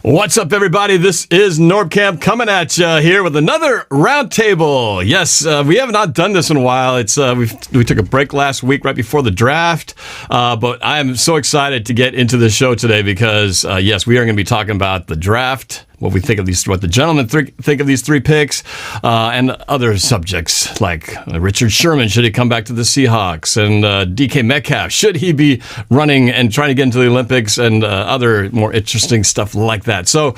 What's up, everybody? This is NorbCam coming at you here with another roundtable. Yes, we have not done this in a while. We took a break last week right before the draft, but I am so excited to get into the show today because, yes, we are going to be talking about the draft, what we think of these, what the gentlemen think of these three picks, and other subjects like Richard Sherman, should he come back to the Seahawks, and DK Metcalf, should he be running and trying to get into the Olympics, and other more interesting stuff like that. So,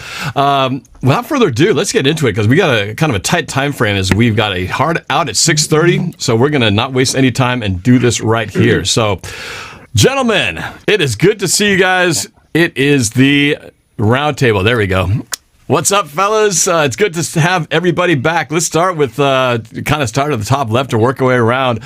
without further ado, let's get into it because we got a kind of a tight time frame as we've got a hard out at 6:30. So we're going to not waste any time and do this right here. So, gentlemen, it is good to see you guys. It is the roundtable. There we go. What's up, fellas? It's good to have everybody back. Let's start with kind of start at the top left and work our way around.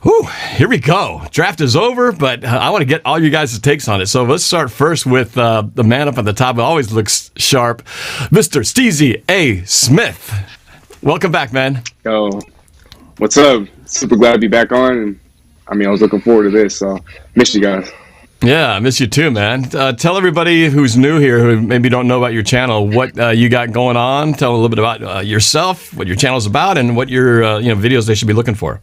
Whew, here we go. Draft is over, but I want to get all you guys' takes on it. So let's start first with the man up at the top who always looks sharp, Mr. Steezy A. Smith. Welcome back, man. Yo, what's up? Super glad to be back on. And I was looking forward to this, so missed you guys. Yeah, I miss you too, man. Tell everybody who's new here, who maybe don't know about your channel, what you got going on. Tell a little bit about yourself, what your channel's about, and what your videos they should be looking for.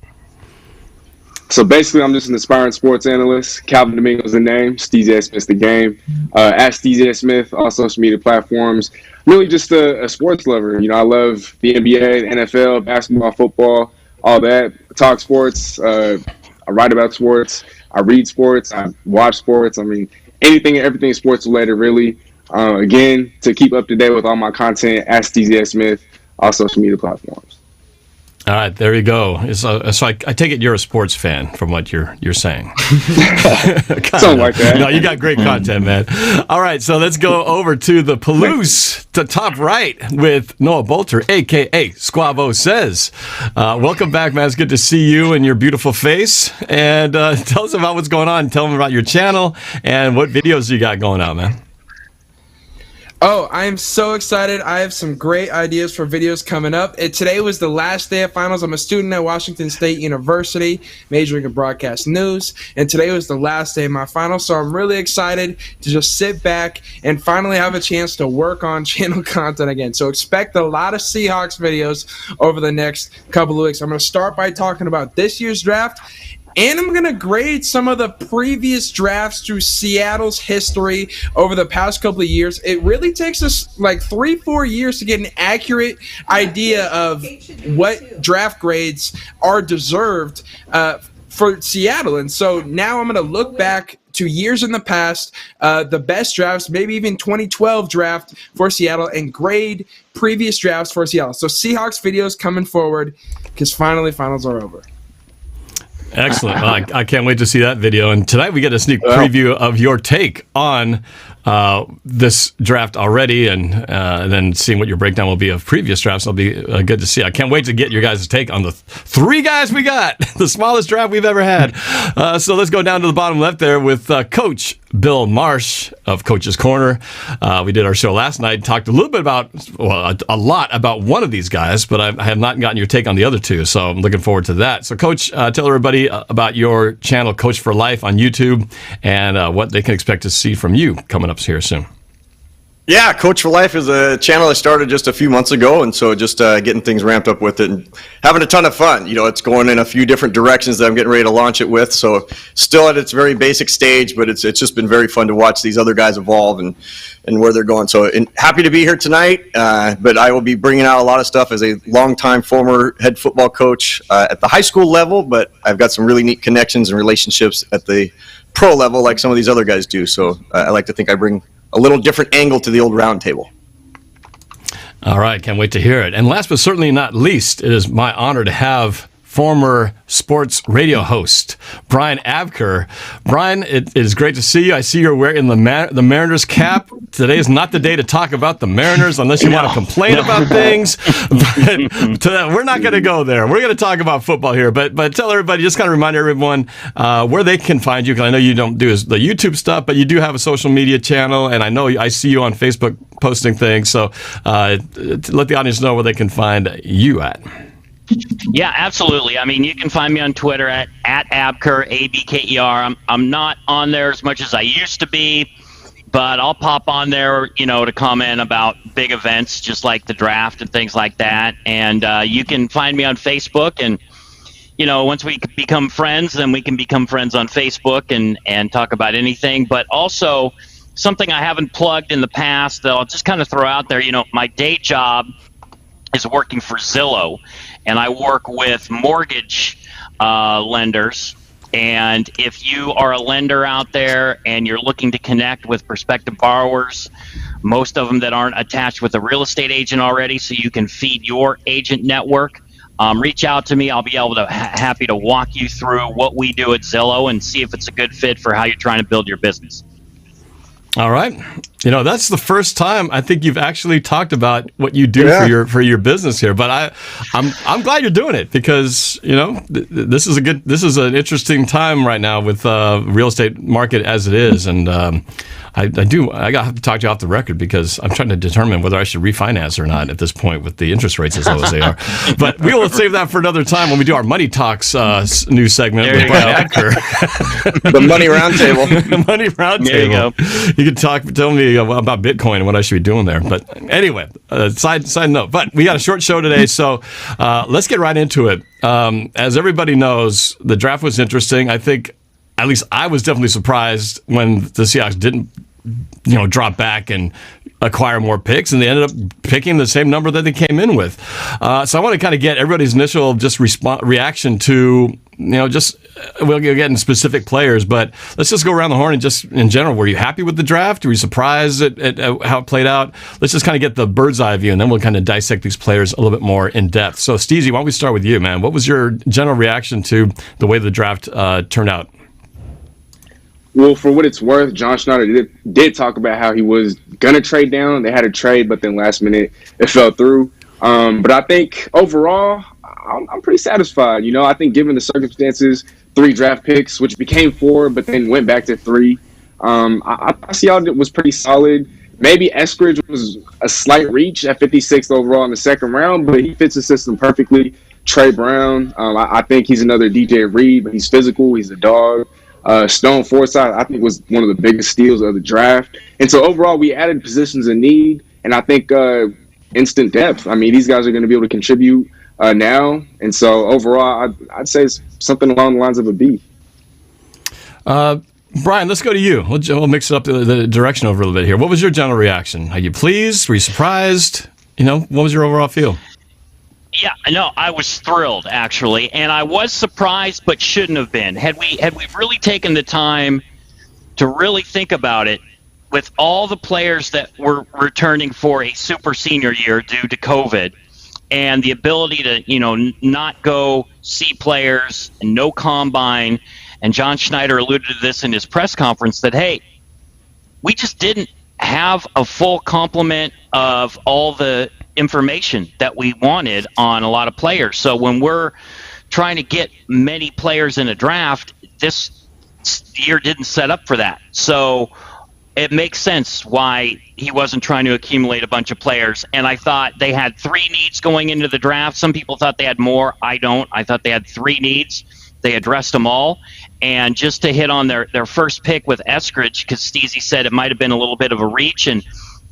So basically, I'm just an aspiring sports analyst. Calvin Domingo's the name. Steezy Smith's the game. At Steezy Smith, all social media platforms. Really just a sports lover. I love the NBA, the NFL, basketball, football, all that. I talk sports. I write about sports. I read sports, I watch sports. Anything and everything sports related, really. Again, to keep up to date with all my content, at Steezy Smith, all social media platforms. All right, there you go. So I take it you're a sports fan from what you're saying. Something like that. No, you got great content, man. All right, so let's go over to the Palouse, to top right with Noah Boelter, a.k.a. Squavo Says. Welcome back, man. It's good to see you and your beautiful face. And tell us about what's going on. Tell them about your channel and what videos you got going on, man. Oh, I am so excited. I have some great ideas for videos coming up. Today was the last day of finals. I'm a student at Washington State University, majoring in broadcast news, and today was the last day of my finals, so I'm really excited to just sit back and finally have a chance to work on channel content again. So expect a lot of Seahawks videos over the next couple of weeks. I'm going to start by talking about this year's draft, and I'm going to grade some of the previous drafts through Seattle's history over the past couple of years. It really takes us like 3-4 years to get an accurate idea of what draft grades are deserved for Seattle. And so now I'm going to look back to years in the past, the best drafts, maybe even 2012 draft for Seattle, and grade previous drafts for Seattle. So Seahawks videos coming forward because finally finals are over. Excellent. I can't wait to see that video. And tonight we get a sneak preview of your take on this draft already, and then seeing what your breakdown will be of previous drafts. It'll be good to see. I can't wait to get your guys' take on the three guys we got, the smallest draft we've ever had. So let's go down to the bottom left there with Coach Bill Marsh of Coach's Corner. We did our show last night, talked a little bit about, a lot about one of these guys, but I have not gotten your take on the other two, so I'm looking forward to that. So, Coach, tell everybody about your channel, Coach for Life, on YouTube, and what they can expect to see from you coming up here soon. Yeah, Coach for Life is a channel I started just a few months ago, and so just getting things ramped up with it and having a ton of fun. It's going in a few different directions that I'm getting ready to launch it with, so still at its very basic stage, but it's just been very fun to watch these other guys evolve and where they're going. So happy to be here tonight, but I will be bringing out a lot of stuff as a longtime former head football coach at the high school level, but I've got some really neat connections and relationships at the pro level like some of these other guys do, so I like to think I bring a little different angle to the old round table. All right, can't wait to hear it. And last but certainly not least, it is my honor to have former sports radio host Brian Abker. Brian, it is great to see you. I see you're wearing the Mariners cap. Today is not the day to talk about the Mariners unless you want to complain about things. But we're not going to go there. We're going to talk about football here. But tell everybody, just kind of remind everyone where they can find you, because I know you don't do the YouTube stuff, but you do have a social media channel, and I know I see you on Facebook posting things. So let the audience know where they can find you at. Yeah, absolutely. You can find me on Twitter at Abker, Abker. I'm not on there as much as I used to be. but I'll pop on there, to comment about big events just like the draft and things like that. And you can find me on Facebook, and once we become friends, then we can become friends on Facebook and talk about anything. But also something I haven't plugged in the past that I'll just kind of throw out there. My day job is working for Zillow, and I work with mortgage lenders. And if you are a lender out there and you're looking to connect with prospective borrowers, most of them that aren't attached with a real estate agent already, so you can feed your agent network, reach out to me. I'll be able to happy to walk you through what we do at Zillow and see if it's a good fit for how you're trying to build your business. All right. That's the first time I think you've actually talked about what you do for your business here. But I'm glad you're doing it, because this is an interesting time right now with real estate market as it is, and I have to talk to you off the record, because I'm trying to determine whether I should refinance or not at this point with the interest rates as low as they are. But we will save that for another time when we do our Money Talks new segment with Brian Abker. The Money Roundtable. Money Roundtable. There you go. You can tell me about Bitcoin and what I should be doing there. But anyway, side note. But we got a short show today, so let's get right into it. As everybody knows, the draft was interesting. I think, at least I was definitely surprised when the Seahawks didn't drop back and acquire more picks, and they ended up picking the same number that they came in with. So I want to kind of get everybody's initial just reaction to, we'll get into specific players, but let's just go around the horn and just in general, were you happy with the draft? Were you surprised at how it played out? Let's just kind of get the bird's eye view, and then we'll kind of dissect these players a little bit more in depth. So Steezy, why don't we start with you, man? What was your general reaction to the way the draft turned out? Well, for what it's worth, John Schneider did talk about how he was going to trade down. They had a trade, but then last minute it fell through. But I think overall, I'm pretty satisfied. I think given the circumstances, 3 draft picks, which became 4, but then went back to 3. I see how it was pretty solid. Maybe Eskridge was a slight reach at 56th overall in the second round, but he fits the system perfectly. Trey Brown, I think he's another DJ Reed, but he's physical. He's a dog. Stone Forsythe, I think, was one of the biggest steals of the draft. And so overall, we added positions in need, and I think instant depth. I mean, these guys are going to be able to contribute now. And so overall, I'd say it's something along the lines of a B. Brian, let's go to you. We'll mix it up the direction over a little bit here. What was your general reaction? Are you pleased? Were you surprised? What was your overall feel? Yeah, no, I was thrilled, actually, and I was surprised, but shouldn't have been. Had we really taken the time to really think about it, with all the players that were returning for a super senior year due to COVID, and the ability to not go see players and no combine, and John Schneider alluded to this in his press conference that, hey, we just didn't have a full complement of all the information that we wanted on a lot of players. So when we're trying to get many players in a draft, this year didn't set up for that. So it makes sense why he wasn't trying to accumulate a bunch of players. And I thought they had 3 needs going into the draft. Some people thought they had more. I don't. I thought they had 3 needs. They addressed them all. And just to hit on their first pick with Eskridge, because Steezy said it might have been a little bit of a reach, and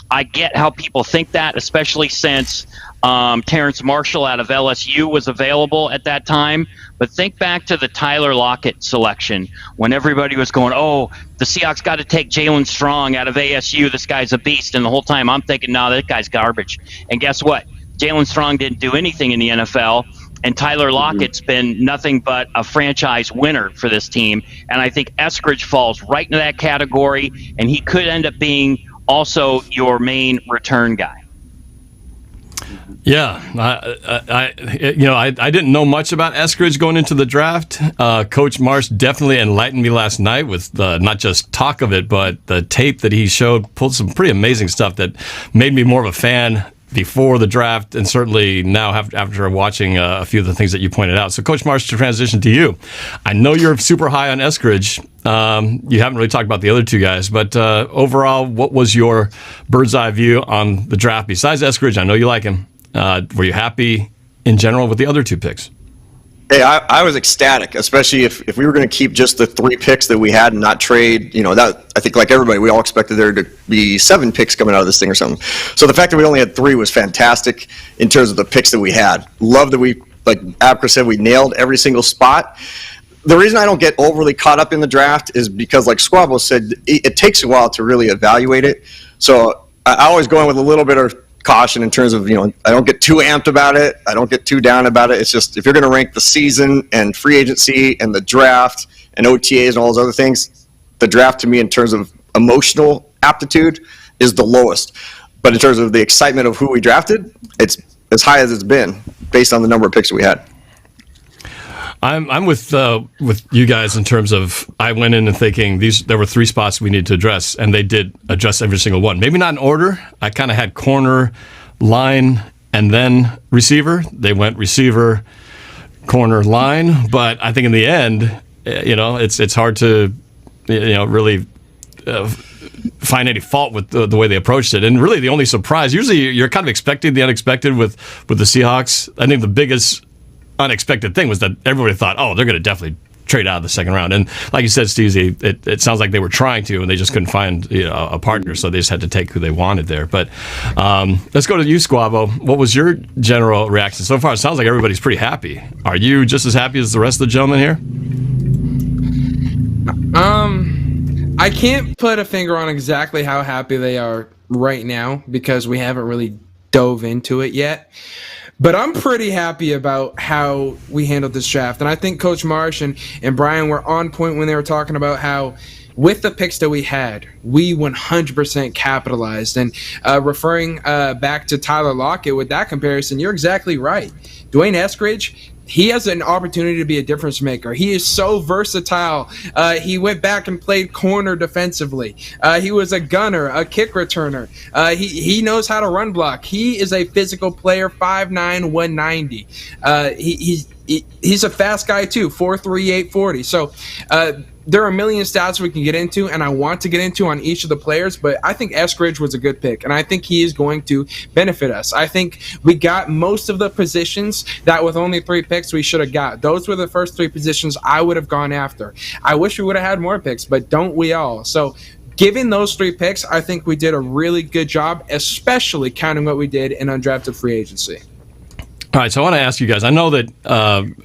I get how people think that, especially since Terrence Marshall out of LSU was available at that time. But think back to the Tyler Lockett selection when everybody was going, oh, the Seahawks got to take Jalen Strong out of ASU. This guy's a beast. And the whole time I'm thinking, no, that guy's garbage. And guess what? Jalen Strong didn't do anything in the NFL. And Tyler Lockett's been nothing but a franchise winner for this team. And I think Eskridge falls right into that category. And he could end up being also your main return guy. Yeah, I didn't know much about Eskridge going into the draft. Coach Marsh definitely enlightened me last night with not just talk of it, but the tape that he showed, pulled some pretty amazing stuff that made me more of a fan before the draft, and certainly now after watching a few of the things that you pointed out. So, Coach Marsh, to transition to you, I know you're super high on Eskridge. You haven't really talked about the other 2 guys, but overall, what was your bird's eye view on the draft? Besides Eskridge, I know you like him. Were you happy in general with the other 2 picks? Hey, I was ecstatic, especially if we were going to keep just the 3 picks that we had and not trade. That I think, like everybody, we all expected there to be 7 picks coming out of this thing or something. So the fact that we only had 3 was fantastic in terms of the picks that we had. Love that we, like Abker said, we nailed every single spot. The reason I don't get overly caught up in the draft is because, like Squabble said, it takes a while to really evaluate it. So I always go in with a little bit of caution in terms of, I don't get too amped about it. I don't get too down about it. It's just, if you're going to rank the season and free agency and the draft and OTAs and all those other things, the draft to me in terms of emotional aptitude is the lowest. But in terms of the excitement of who we drafted, it's as high as it's been based on the number of picks that we had. I'm with you guys in terms of, I went in and thinking there were 3 spots we needed to address, and they did address every single one. Maybe not in order. I kind of had corner, line, and then receiver. They went receiver, corner, line. But I think in the end, it's hard to really find any fault with the way they approached it. And really, the only surprise, usually you're kind of expecting the unexpected with the Seahawks. I think the biggest unexpected thing was that everybody thought, they're going to definitely trade out of the second round. And like you said, Stevie, it sounds like they were trying to, and they just couldn't find a partner, so they just had to take who they wanted there. But let's go to you, Squabo. What was your general reaction? So far, it sounds like everybody's pretty happy. Are you just as happy as the rest of the gentlemen here? I can't put a finger on exactly how happy they are right now because we haven't really dove into it yet. But I'm pretty happy about how we handled this draft. And I think Coach Marsh and Brian were on point when they were talking about how with the picks that we had, we 100% capitalized. And referring back to Tyler Lockett with that comparison, you're exactly right. Dwayne Eskridge, he has an opportunity to be a difference maker. He is so versatile. He went back and played corner defensively. He was a gunner, a kick returner. He knows how to run block. He is a physical player, 5'9", 190. He's a fast guy too, 4'3", 840. So there are a million stats we can get into, and I want to get into on each of the players, but I think Eskridge was a good pick, and I think he is going to benefit us. I think we got most of the positions that with only 3 picks we should have got. Those were the first 3 positions I would have gone after. I wish we would have had more picks, but don't we all? So given those 3 picks, I think we did a really good job, especially counting what we did in undrafted free agency. All right, so I want to ask you guys. I know that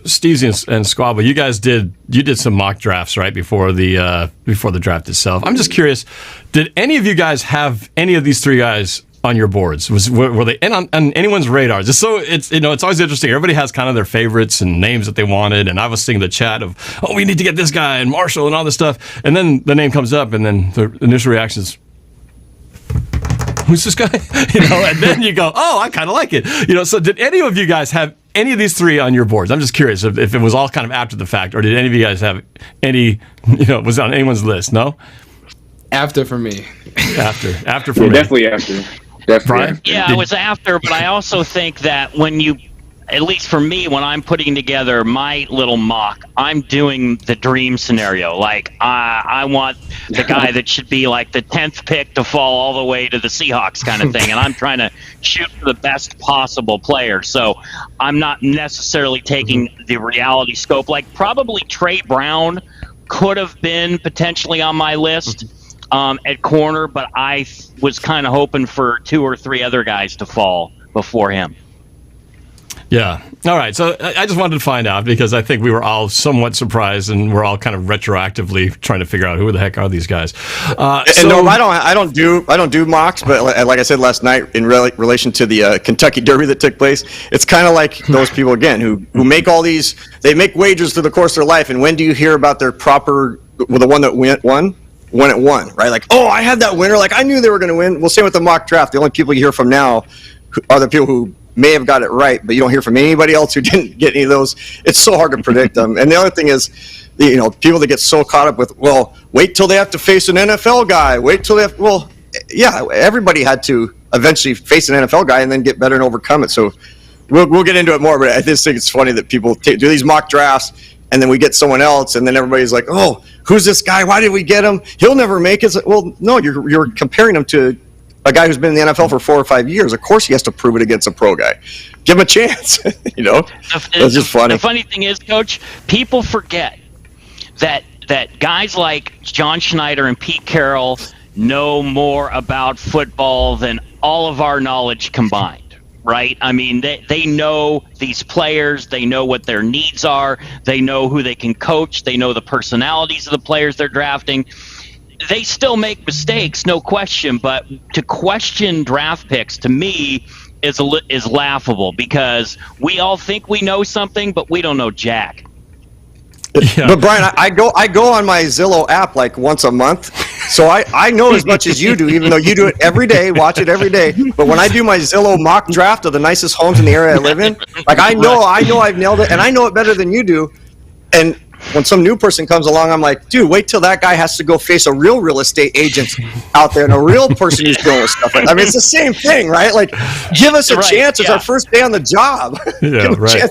Steezy and Squabble, you guys did some mock drafts right before the draft itself. I'm just curious, did any of you guys have any of these 3 guys on your boards? Were they on anyone's radars? It's always interesting. Everybody has kind of their favorites and names that they wanted, and I was seeing the chat of, we need to get this guy and Marshall and all this stuff, and then the name comes up, and then the initial reaction is, who's this guy? And then you go, I kind of like it. So did any of you guys have any of these 3 on your boards? I'm just curious if it was all kind of after the fact, or did any of you guys have any, was it on anyone's list? No? After for me. After for me. Definitely after. Brian? Yeah, it was after, but I also think that when you, at least for me, when I'm putting together my little mock, I'm doing the dream scenario. Like, I want the guy that should be like the 10th pick to fall all the way to the Seahawks kind of thing, and I'm trying to shoot for the best possible player. So I'm not necessarily taking the reality scope. Like, probably Trey Brown could have been potentially on my list at corner, but I was kind of hoping for 2 or 3 other guys to fall before him. Yeah. All right. So I just wanted to find out because I think we were all somewhat surprised, and we're all kind of retroactively trying to figure out who the heck are these guys. And no, I don't do mocks, but like I said last night in relation to the Kentucky Derby that took place, it's kind of like those people again who make all these. They make wagers through the course of their life, and when do you hear about their proper? Well, the one that won. When it won, right? Like, I had that winner. Like, I knew they were going to win. Well, same with the mock draft. The only people you hear from now are the people who may have got it right, but you don't hear from anybody else who didn't get any of those. It's so hard to predict them. And the other thing is, people that get so caught up with, wait till they have to face an NFL guy. Wait till they have, everybody had to eventually face an NFL guy and then get better and overcome it. So we'll get into it more, but I just think it's funny that people do these mock drafts and then we get someone else, and then everybody's like, who's this guy? Why did we get him? He'll never make it. Well, no, you're comparing him to a guy who's been in the NFL for 4 or 5 years. Of course he has to prove it against a pro guy. Give him a chance, you know? That's just funny. The funny thing is, Coach, people forget that guys like John Schneider and Pete Carroll know more about football than all of our knowledge combined, right? I mean, they know these players. They know what their needs are. They know who they can coach. They know the personalities of the players they're drafting. They still make mistakes, no question, but to question draft picks, to me, is laughable, because we all think we know something, but we don't know jack. Yeah. But Brian, I go on my Zillow app like once a month, so I know as much as you do, even though you do it every day, watch it every day. But when I do my Zillow mock draft of the nicest homes in the area I live in, like I know I've nailed it, and I know it better than you do. And when some new person comes along, I'm like, dude, wait till that guy has to go face a real estate agent out there and a real person who's dealing with stuff. I mean, it's the same thing, right? Like, give us a chance. It's our first day on the job. Yeah, right.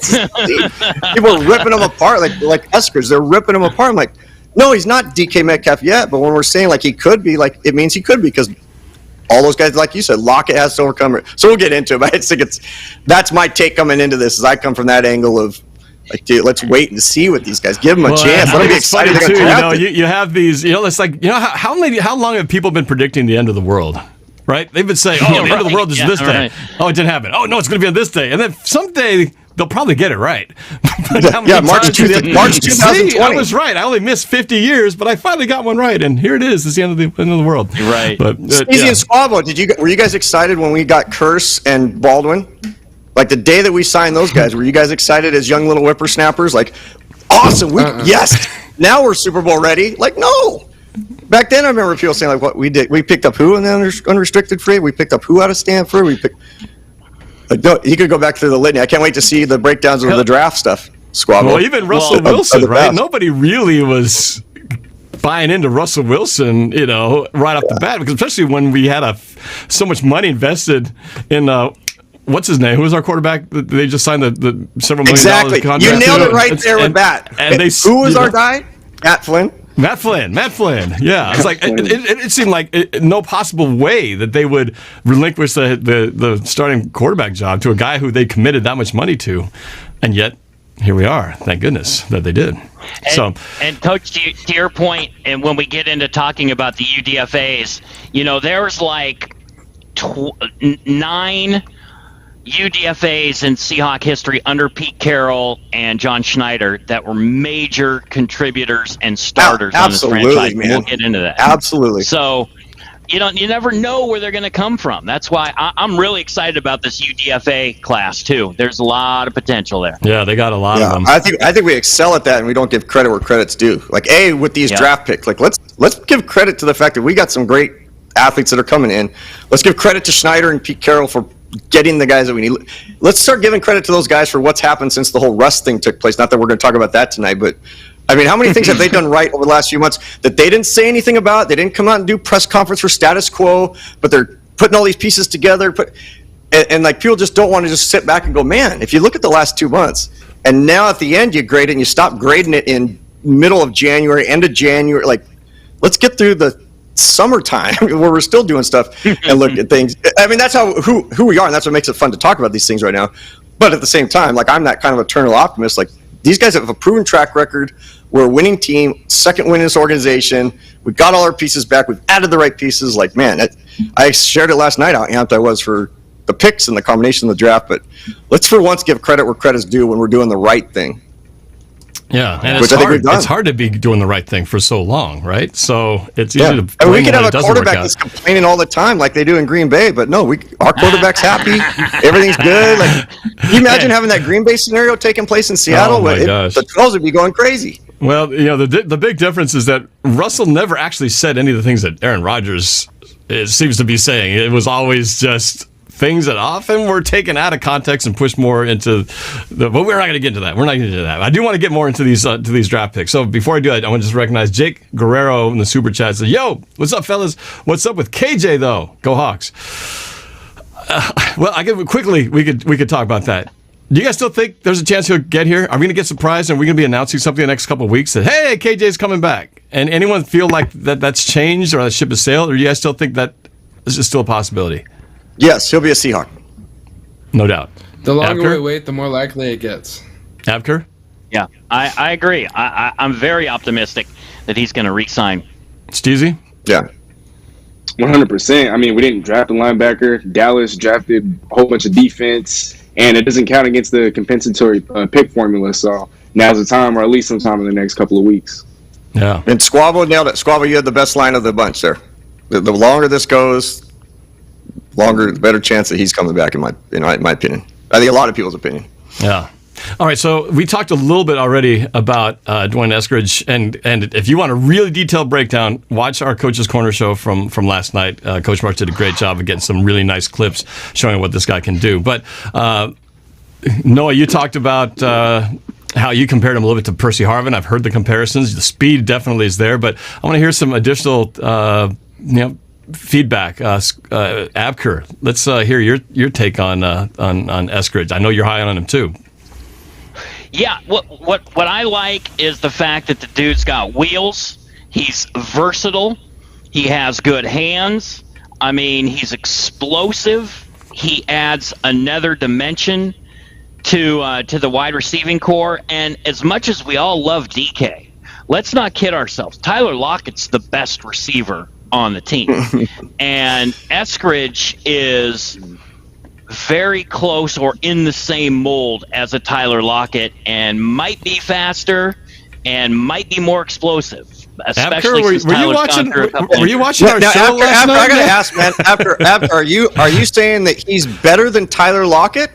People are ripping them apart like Eskers. They're ripping them apart. I'm like, no, he's not DK Metcalf yet. But when we're saying like he could be, like it means he could be, because all those guys, like you said, Lockett has to overcome it. So we'll get into it. But I think that's my take coming into this. Is I come from that angle of, like, dude, let's wait and see with these guys. Give them a chance. Let them be excited. Too, you have these. It's like, how long have people been predicting the end of the world? Right? They've been saying, the end of the world is this day. Right. Oh, it didn't happen. Oh no, it's going to be on this day. And then someday they'll probably get it right. March 2020. See, I was right. I only missed 50 years, but I finally got one right, and here it is. It's the end of the world. Right. But Easy and Squabo, were you guys excited when we got Curse and Baldwin? Like the day that we signed those guys, were you guys excited as young little whippersnappers? Like, awesome, yes, now we're Super Bowl ready. Like, no. Back then, I remember people saying, like, what we did. We picked up who in the unrestricted free? We picked up who out of Stanford? No, he could go back through the litany. I can't wait to see the breakdowns of the draft stuff, Squabble. Well, even Russell Wilson, right? Nobody really was buying into Russell Wilson, right off the bat, because especially when we had so much money invested in what's his name? Who was our quarterback? They just signed the several $1 million contract. You nailed it right there with that. And who was our guy? Matt Flynn. Matt Flynn. Yeah, it's like it seemed like no possible way that they would relinquish the starting quarterback job to a guy who they committed that much money to, and yet here we are. Thank goodness that they did. And Coach, to your point, and when we get into talking about the UDFAs, there was like 9 UDFAs in Seahawk history under Pete Carroll and John Schneider that were major contributors and starters on this franchise. Man. We'll get into that. Absolutely. So, you never know where they're going to come from. That's why I'm really excited about this UDFA class too. There's a lot of potential there. Yeah, they got a lot of them. I think we excel at that, and we don't give credit where credit's due. Like, with these draft picks, like let's give credit to the fact that we got some great athletes that are coming in. Let's give credit to Schneider and Pete Carroll for getting the guys that we need. Let's start giving credit to those guys for what's happened since the whole Russ thing took place. Not that we're going to talk about that tonight, but I mean, how many things have they done right over the last few months that they didn't say anything about? They didn't come out and do press conference for status quo, but they're putting all these pieces together. And like, people just don't want to just sit back and go, man, if you look at the last 2 months, and now at the end you grade it and you stop grading it in middle of January, end of January, like, let's get through the summertime where we're still doing stuff and look at things. I mean, that's who we are, and that's what makes it fun to talk about these things right now. But at the same time, like, I'm that kind of eternal optimist. Like, these guys have a proven track record. We're a winning team, second win in this organization. We've got all our pieces back. We've added the right pieces. Like, man, I shared it last night how amped I was for the picks and the combination of the draft. But let's for once give credit where credit's due when we're doing the right thing. Yeah, and it's hard to be doing the right thing for so long, right? So it's easy to blame. And we could have a quarterback that's complaining all the time like they do in Green Bay, but no, our quarterback's happy. Everything's good. Like, can you imagine having that Green Bay scenario taking place in Seattle? Oh, my gosh. The Trolls would be going crazy. Well, the big difference is that Russell never actually said any of the things that Aaron Rodgers seems to be saying. It was always just things that often were taken out of context and pushed more into but we're not going to get into that. We're not going to do that. I do want to get more into these draft picks. So before I do that, I want to just recognize Jake Guerrero in the super chat. Says, "Yo, what's up, fellas? What's up with KJ though? Go Hawks." Well, I can quickly we could talk about that. Do you guys still think there's a chance he'll get here? Are we going to get surprised and are we going to be announcing something in the next couple of weeks that, hey, KJ's coming back? And anyone feel like that's changed or that ship has sailed? Or do you guys still think that is it still a possibility? Yes, he'll be a Seahawk. No doubt. The longer Abker? we wait, the more likely it gets. Abker? Yeah, I agree. I'm very optimistic that he's going to re-sign. Steezy? Yeah. 100%. I mean, we didn't draft a linebacker. Dallas drafted a whole bunch of defense, and it doesn't count against the compensatory pick formula. So now's the time, or at least sometime in the next couple of weeks. Yeah. And Squabble nailed it. Squabble, you had the best line of the bunch there. The longer this goes, the better chance that he's coming back, in my opinion. I think a lot of people's opinion. Yeah. All right, so we talked a little bit already about Dwayne Eskridge, and if you want a really detailed breakdown, watch our Coach's Corner show from last night. Coach Marsh did a great job of getting some really nice clips showing what this guy can do. But Noah, you talked about how you compared him a little bit to Percy Harvin. I've heard the comparisons. The speed definitely is there, but I want to hear some additional feedback. Abker, let's hear your take on Eskridge. I know you're high on him too. Yeah, what I like is the fact that the dude's got wheels. He's versatile. He has good hands. I mean, he's explosive. He adds another dimension to the wide receiving core. And as much as we all love DK, let's not kid ourselves. Tyler Lockett's the best receiver on the team. And Eskridge is very close or in the same mold as a Tyler Lockett, and might be faster and might be more explosive. Especially Abker, since Tyler's were you watching our show last night? I gotta ask, man. Abker, are you saying that he's better than Tyler Lockett?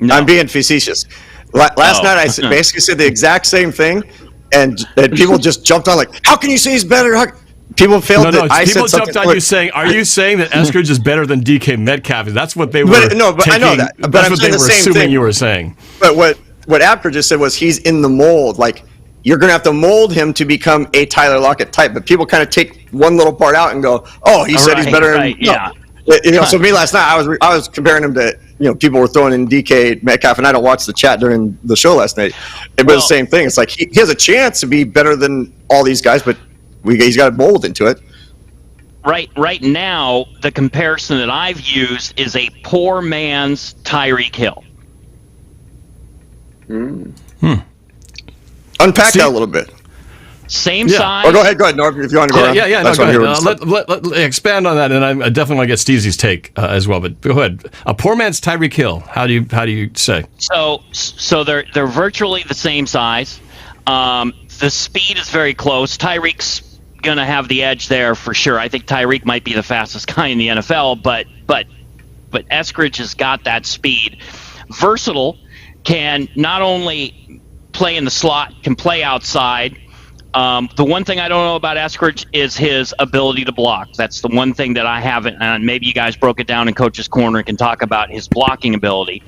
No. I'm being facetious. Last night I basically said the exact same thing, and people just jumped on like, "How can you say he's better?" People failed. People jumped on you saying, "Are you saying that Eskridge is better than DK Metcalf?" That's what they were. But I know that. But that's I'm what they saying were the same assuming thing. you were saying. But what Abker just said was he's in the mold. Like, you're going to have to mold him to become a Tyler Lockett type. But people kind of take one little part out and go, "Oh, he said he's better." Right, yeah. So me last night, I was comparing him to, people were throwing in DK Metcalf, and I don't watch the chat during the show last night. It was the same thing. It's like he has a chance to be better than all these guys, but he's got to mold into it. Right now, the comparison that I've used is a poor man's Tyreek Hill. Unpack that a little bit. Same size. Or go ahead, Norb, if you want to go around. Yeah, no, go ahead. Let expand on that, and I definitely want to get Steezy's take as well. But go ahead. A poor man's Tyreek Hill. How do you say? So they're virtually the same size. The speed is very close. Tyreek's gonna have the edge there for sure. I think Tyreek might be the fastest guy in the NFL, but Eskridge has got that speed. Versatile, can not only play in the slot, can play outside. The one thing I don't know about Eskridge is his ability to block. That's the one thing that I haven't, and maybe you guys broke it down in Coach's Corner and can talk about his blocking ability.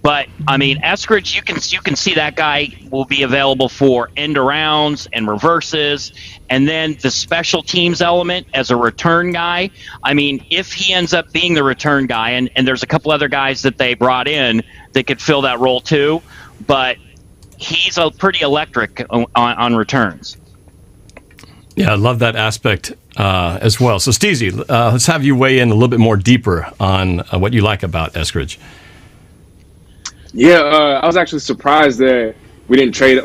But I mean, Eskridge, you can see that guy will be available for end arounds and reverses, and then the special teams element as a return guy. I mean, if he ends up being the return guy, and there's a couple other guys that they brought in that could fill that role too, but he's a pretty electric on returns. Yeah, I love that aspect as well. So, Steezy, let's have you weigh in a little bit more deeper on what you like about Eskridge. Yeah, I was actually surprised that we didn't trade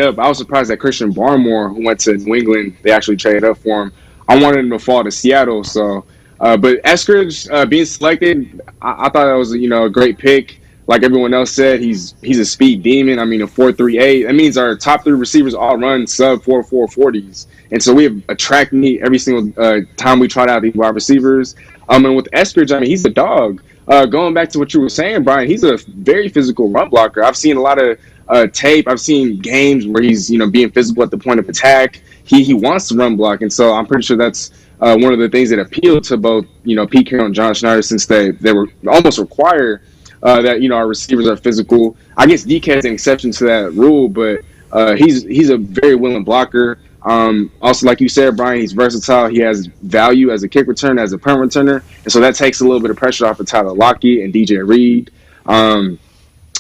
up. I was surprised that Christian Barmore, who went to New England, they actually traded up for him. I wanted him to fall to Seattle. So, but Eskridge being selected, I thought that was a great pick. Like everyone else said, he's a speed demon. I mean, a 4.38. That means our top three receivers all run sub 4.4 40s, and so we have a track meet every single time we trot out these wide receivers. And with Eskridge, I mean, he's a dog. Going back to what you were saying, Brian, he's a very physical run blocker. I've seen a lot of tape. I've seen games where he's being physical at the point of attack. He wants to run block, and so I'm pretty sure that's one of the things that appealed to both Pete Carroll and John Schneider, since they were almost required that our receivers are physical. I guess DK is an exception to that rule, but he's a very willing blocker. Also, like you said, Brian, he's versatile. He has value as a kick returner, as a punt returner, and so that takes a little bit of pressure off of Tyler Lockett and DJ Reed.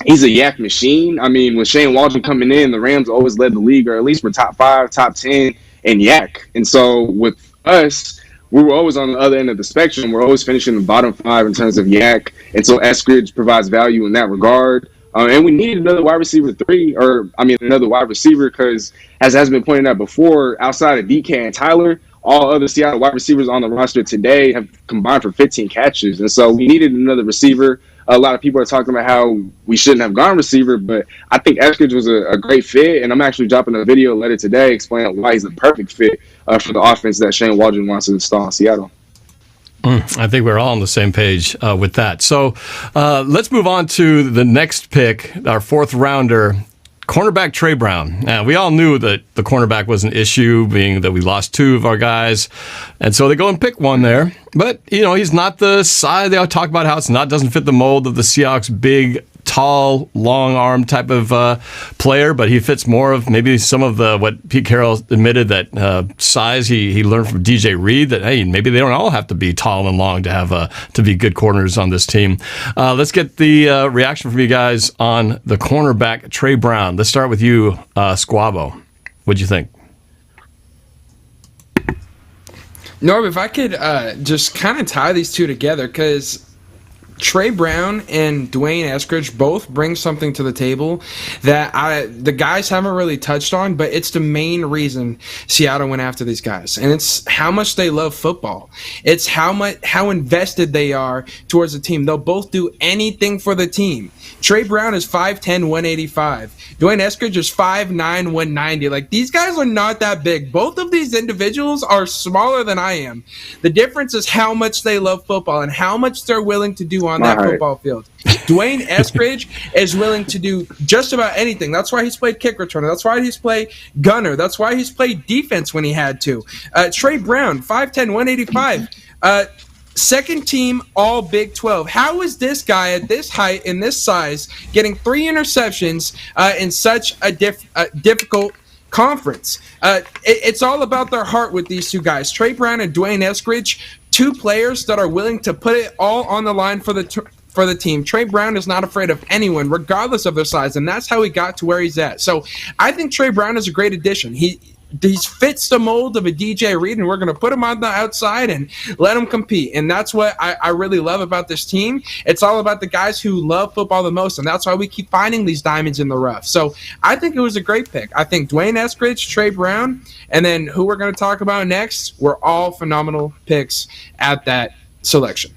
He's a yak machine. I mean, with Shane Waldron coming in, the Rams always led the league, or at least were top 5, top 10 in yak. And so with us, we were always on the other end of the spectrum. We're always finishing the bottom 5 in terms of yak, and so Eskridge provides value in that regard. And we needed another wide receiver 3, another wide receiver, because as has been pointed out before, outside of DK and Tyler, all other Seattle wide receivers on the roster today have combined for 15 catches. And so we needed another receiver. A lot of people are talking about how we shouldn't have gone receiver, but I think Eskridge was a great fit, and I'm actually dropping a video later today explaining why he's a perfect fit for the offense that Shane Waldron wants to install in Seattle. I think we're all on the same page with that. So let's move on to the next pick, our 4th rounder, cornerback Trey Brown. Now, we all knew that the cornerback was an issue, being that we lost 2 of our guys. And so they go and pick one there. But, he's not the size. They all talk about how doesn't fit the mold of the Seahawks' big, tall, long arm type of player, but he fits more of maybe some of what Pete Carroll admitted that size he learned from DJ Reed, that hey, maybe they don't all have to be tall and long to have to be good corners on this team. Let's get the reaction from you guys on the cornerback Trey Brown. Let's start with you, Squabo. What'd you think? Norb, if I could just kind of tie these two together, because Trey Brown and D'Wayne Eskridge both bring something to the table that the guys haven't really touched on, but it's the main reason Seattle went after these guys. And it's how much they love football. It's how invested they are towards the team. They'll both do anything for the team. Trey Brown is 5'10", 185. D'Wayne Eskridge is 5'9", 190. Like, these guys are not that big. Both of these individuals are smaller than I am. The difference is how much they love football and how much they're willing to do on that football field. D'Wayne Eskridge is willing to do just about anything. That's why he's played kick returner. That's why he's played gunner. That's why he's played defense when he had to. Trey Brown, 5'10", 185. Second team all Big 12. How is this guy at this height and this size getting 3 interceptions in such a difficult conference? It's all about their heart with these 2 guys. Trey Brown and D'Wayne Eskridge, 2 players that are willing to put it all on the line for the team. Trey Brown is not afraid of anyone, regardless of their size, and that's how he got to where he's at. So I think Trey Brown is a great addition. He fits the mold of a DJ Reed, and we're going to put him on the outside and let him compete. And that's what I really love about this team. It's all about the guys who love football the most, and that's why we keep finding these diamonds in the rough. So I think it was a great pick. I think D'Wayne Eskridge, Trey Brown, and then who we're going to talk about next were all phenomenal picks at that selection.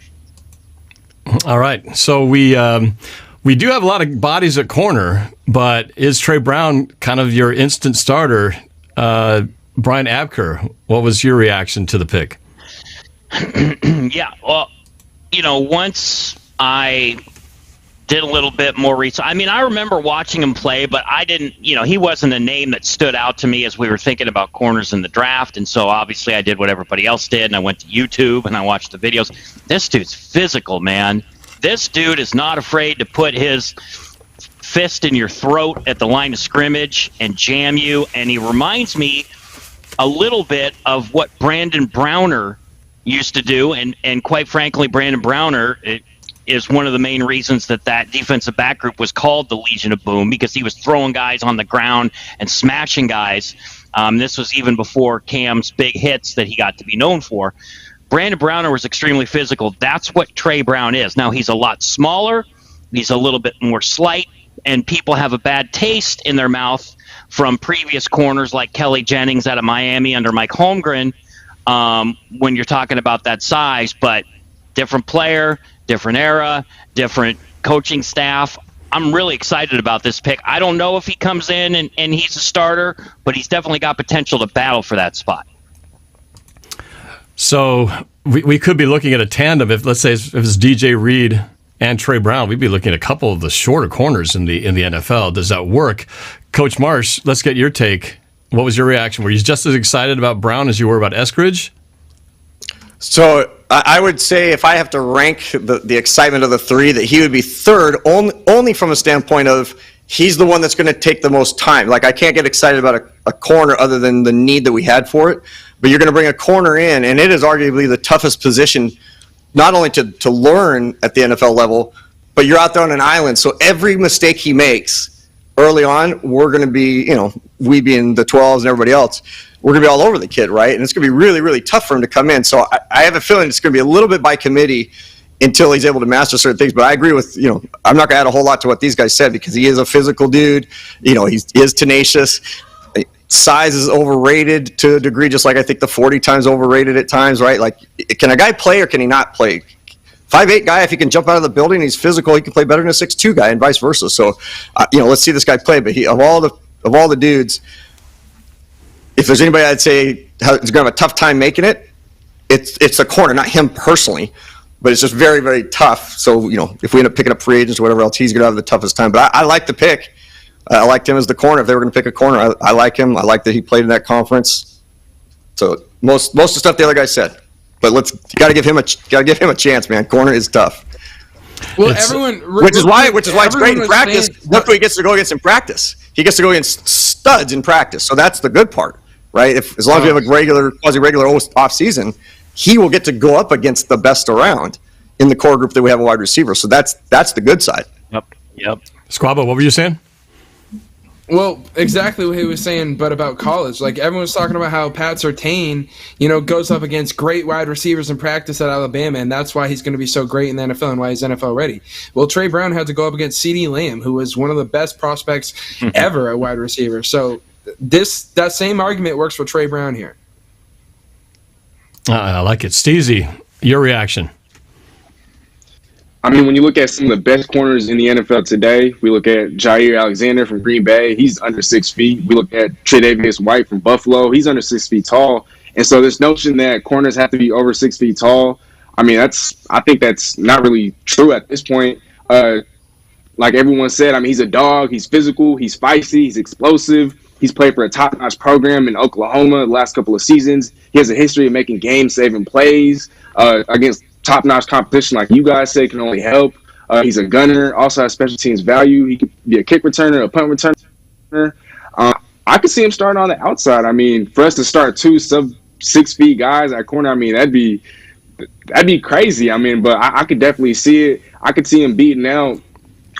All right. So we do have a lot of bodies at corner, but is Trey Brown kind of your instant starter? Brian Abker, what was your reaction to the pick? Yeah, well, once I did a little bit more research. I mean, I remember watching him play, but I didn't, he wasn't a name that stood out to me as we were thinking about corners in the draft. And so obviously I did what everybody else did, and I went to YouTube and I watched the videos. This dude's physical, man. This dude is not afraid to put his fist in your throat at the line of scrimmage and jam you, and he reminds me a little bit of what Brandon Browner used to do, and quite frankly, Brandon Browner is one of the main reasons that defensive back group was called the Legion of Boom, because he was throwing guys on the ground and smashing guys. This was even before Cam's big hits that he got to be known for. Brandon Browner was extremely physical. That's what Trey Brown is. Now, he's a lot smaller, he's a little bit more slight, and people have a bad taste in their mouth from previous corners like Kelly Jennings out of Miami under Mike Holmgren when you're talking about that size. But different player, different era, different coaching staff. I'm really excited about this pick. I don't know if he comes in and he's a starter, but he's definitely got potential to battle for that spot. So we could be looking at a tandem. If, let's say, if it's DJ Reed and Trey Brown, we'd be looking at a couple of the shorter corners in the NFL. Does that work? Coach Marsh, let's get your take. What was your reaction? Were you just as excited about Brown as you were about Eskridge? So I would say if I have to rank the excitement of the 3, that he would be third, only from a standpoint of he's the one that's going to take the most time. Like, I can't get excited about a corner other than the need that we had for it. But you're going to bring a corner in, and it is arguably the toughest position, not only to learn at the NFL level, but you're out there on an island. So every mistake he makes early on, we're going to be, we being the 12s and everybody else, we're going to be all over the kid, right? And it's going to be really, really tough for him to come in. So I have a feeling it's going to be a little bit by committee until he's able to master certain things. But I agree with, I'm not going to add a whole lot to what these guys said because he is a physical dude. He is tenacious. Size is overrated to a degree, just like I think the 40 times overrated at times, right? Like, can a guy play or can he not play? 5'8" guy, if he can jump out of the building, he's physical, he can play better than a 6'2" guy and vice versa. So, let's see this guy play. But of all the dudes, if there's anybody I'd say is going to have a tough time making it, it's a corner, not him personally, but it's just very, very tough. So, if we end up picking up free agents or whatever else, he's going to have the toughest time. But I like the pick. I liked him as the corner. If they were going to pick a corner, I like him. I like that he played in that conference. So most of the stuff the other guy said, but you got to give him a chance, man. Corner is tough. Well, which is why it's great in practice. That's what he gets to go against in practice. He gets to go against studs in practice. So that's the good part, right? As long as we have a quasi-regular off season, he will get to go up against the best around in the core group that we have a wide receiver. So that's the good side. Yep. Squabba, what were you saying? Well, exactly what he was saying, but about college. Like, everyone's talking about how Pat Surtain, goes up against great wide receivers in practice at Alabama, and that's why he's going to be so great in the NFL and why he's NFL ready. Well, Trey Brown had to go up against CeeDee Lamb, who was one of the best prospects ever at wide receiver. So that same argument works for Trey Brown here. I like it. Steezy, your reaction? I mean, when you look at some of the best corners in the NFL today, we look at Jair Alexander from Green Bay. He's under 6 feet. We look at Tre'Davious White from Buffalo. He's under 6 feet tall. And so this notion that corners have to be over 6 feet tall, I mean, I think that's not really true at this point. Like everyone said, I mean, he's a dog. He's physical. He's feisty. He's explosive. He's played for a top-notch program in Oklahoma the last couple of seasons. He has a history of making game-saving plays against top-notch competition, like you guys say, can only help. He's a gunner, also has special teams value. He could be a kick returner, a punt returner. I could see him starting on the outside. I mean, for us to start 2 sub-6 feet guys at corner, I mean, that'd be crazy. I mean, but I could definitely see it. I could see him beating out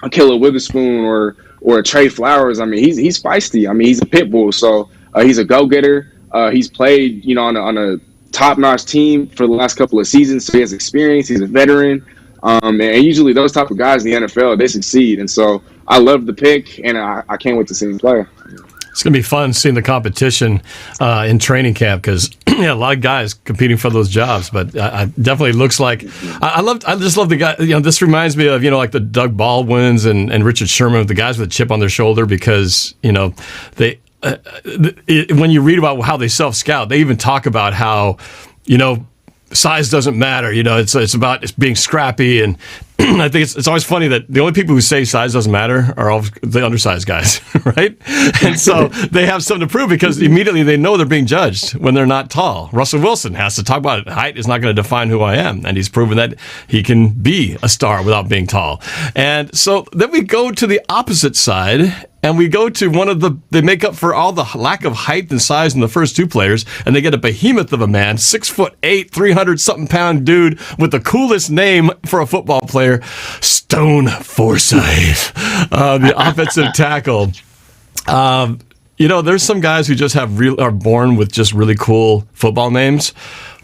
a Killer Witherspoon or a Trey Flowers. I mean, he's feisty. I mean, he's a pit bull, so he's a go-getter. He's played, on a top-notch team for the last couple of seasons, so he has experience. He's a veteran, and usually those type of guys in the NFL, they succeed. And so I love the pick, and I can't wait to see him play. It's going to be fun seeing the competition in training camp because a lot of guys competing for those jobs. But definitely looks like I just love the guy. This reminds me of like the Doug Baldwins and Richard Sherman, the guys with a chip on their shoulder, because they. When you read about how they self-scout, they even talk about how, size doesn't matter. It's about being scrappy. And I think it's always funny that the only people who say size doesn't matter are all the undersized guys, right? And so they have something to prove because immediately they know they're being judged when they're not tall. Russell Wilson has to talk about it. Height is not going to define who I am. And he's proven that he can be a star without being tall. And so then we go to the opposite side. And we go to they make up for all the lack of height and size in the first 2 players, and they get a behemoth of a man, 6'8", 300-something pound dude with the coolest name for a football player, Stone Forsythe, the offensive tackle. There's some guys who just are born with just really cool football names.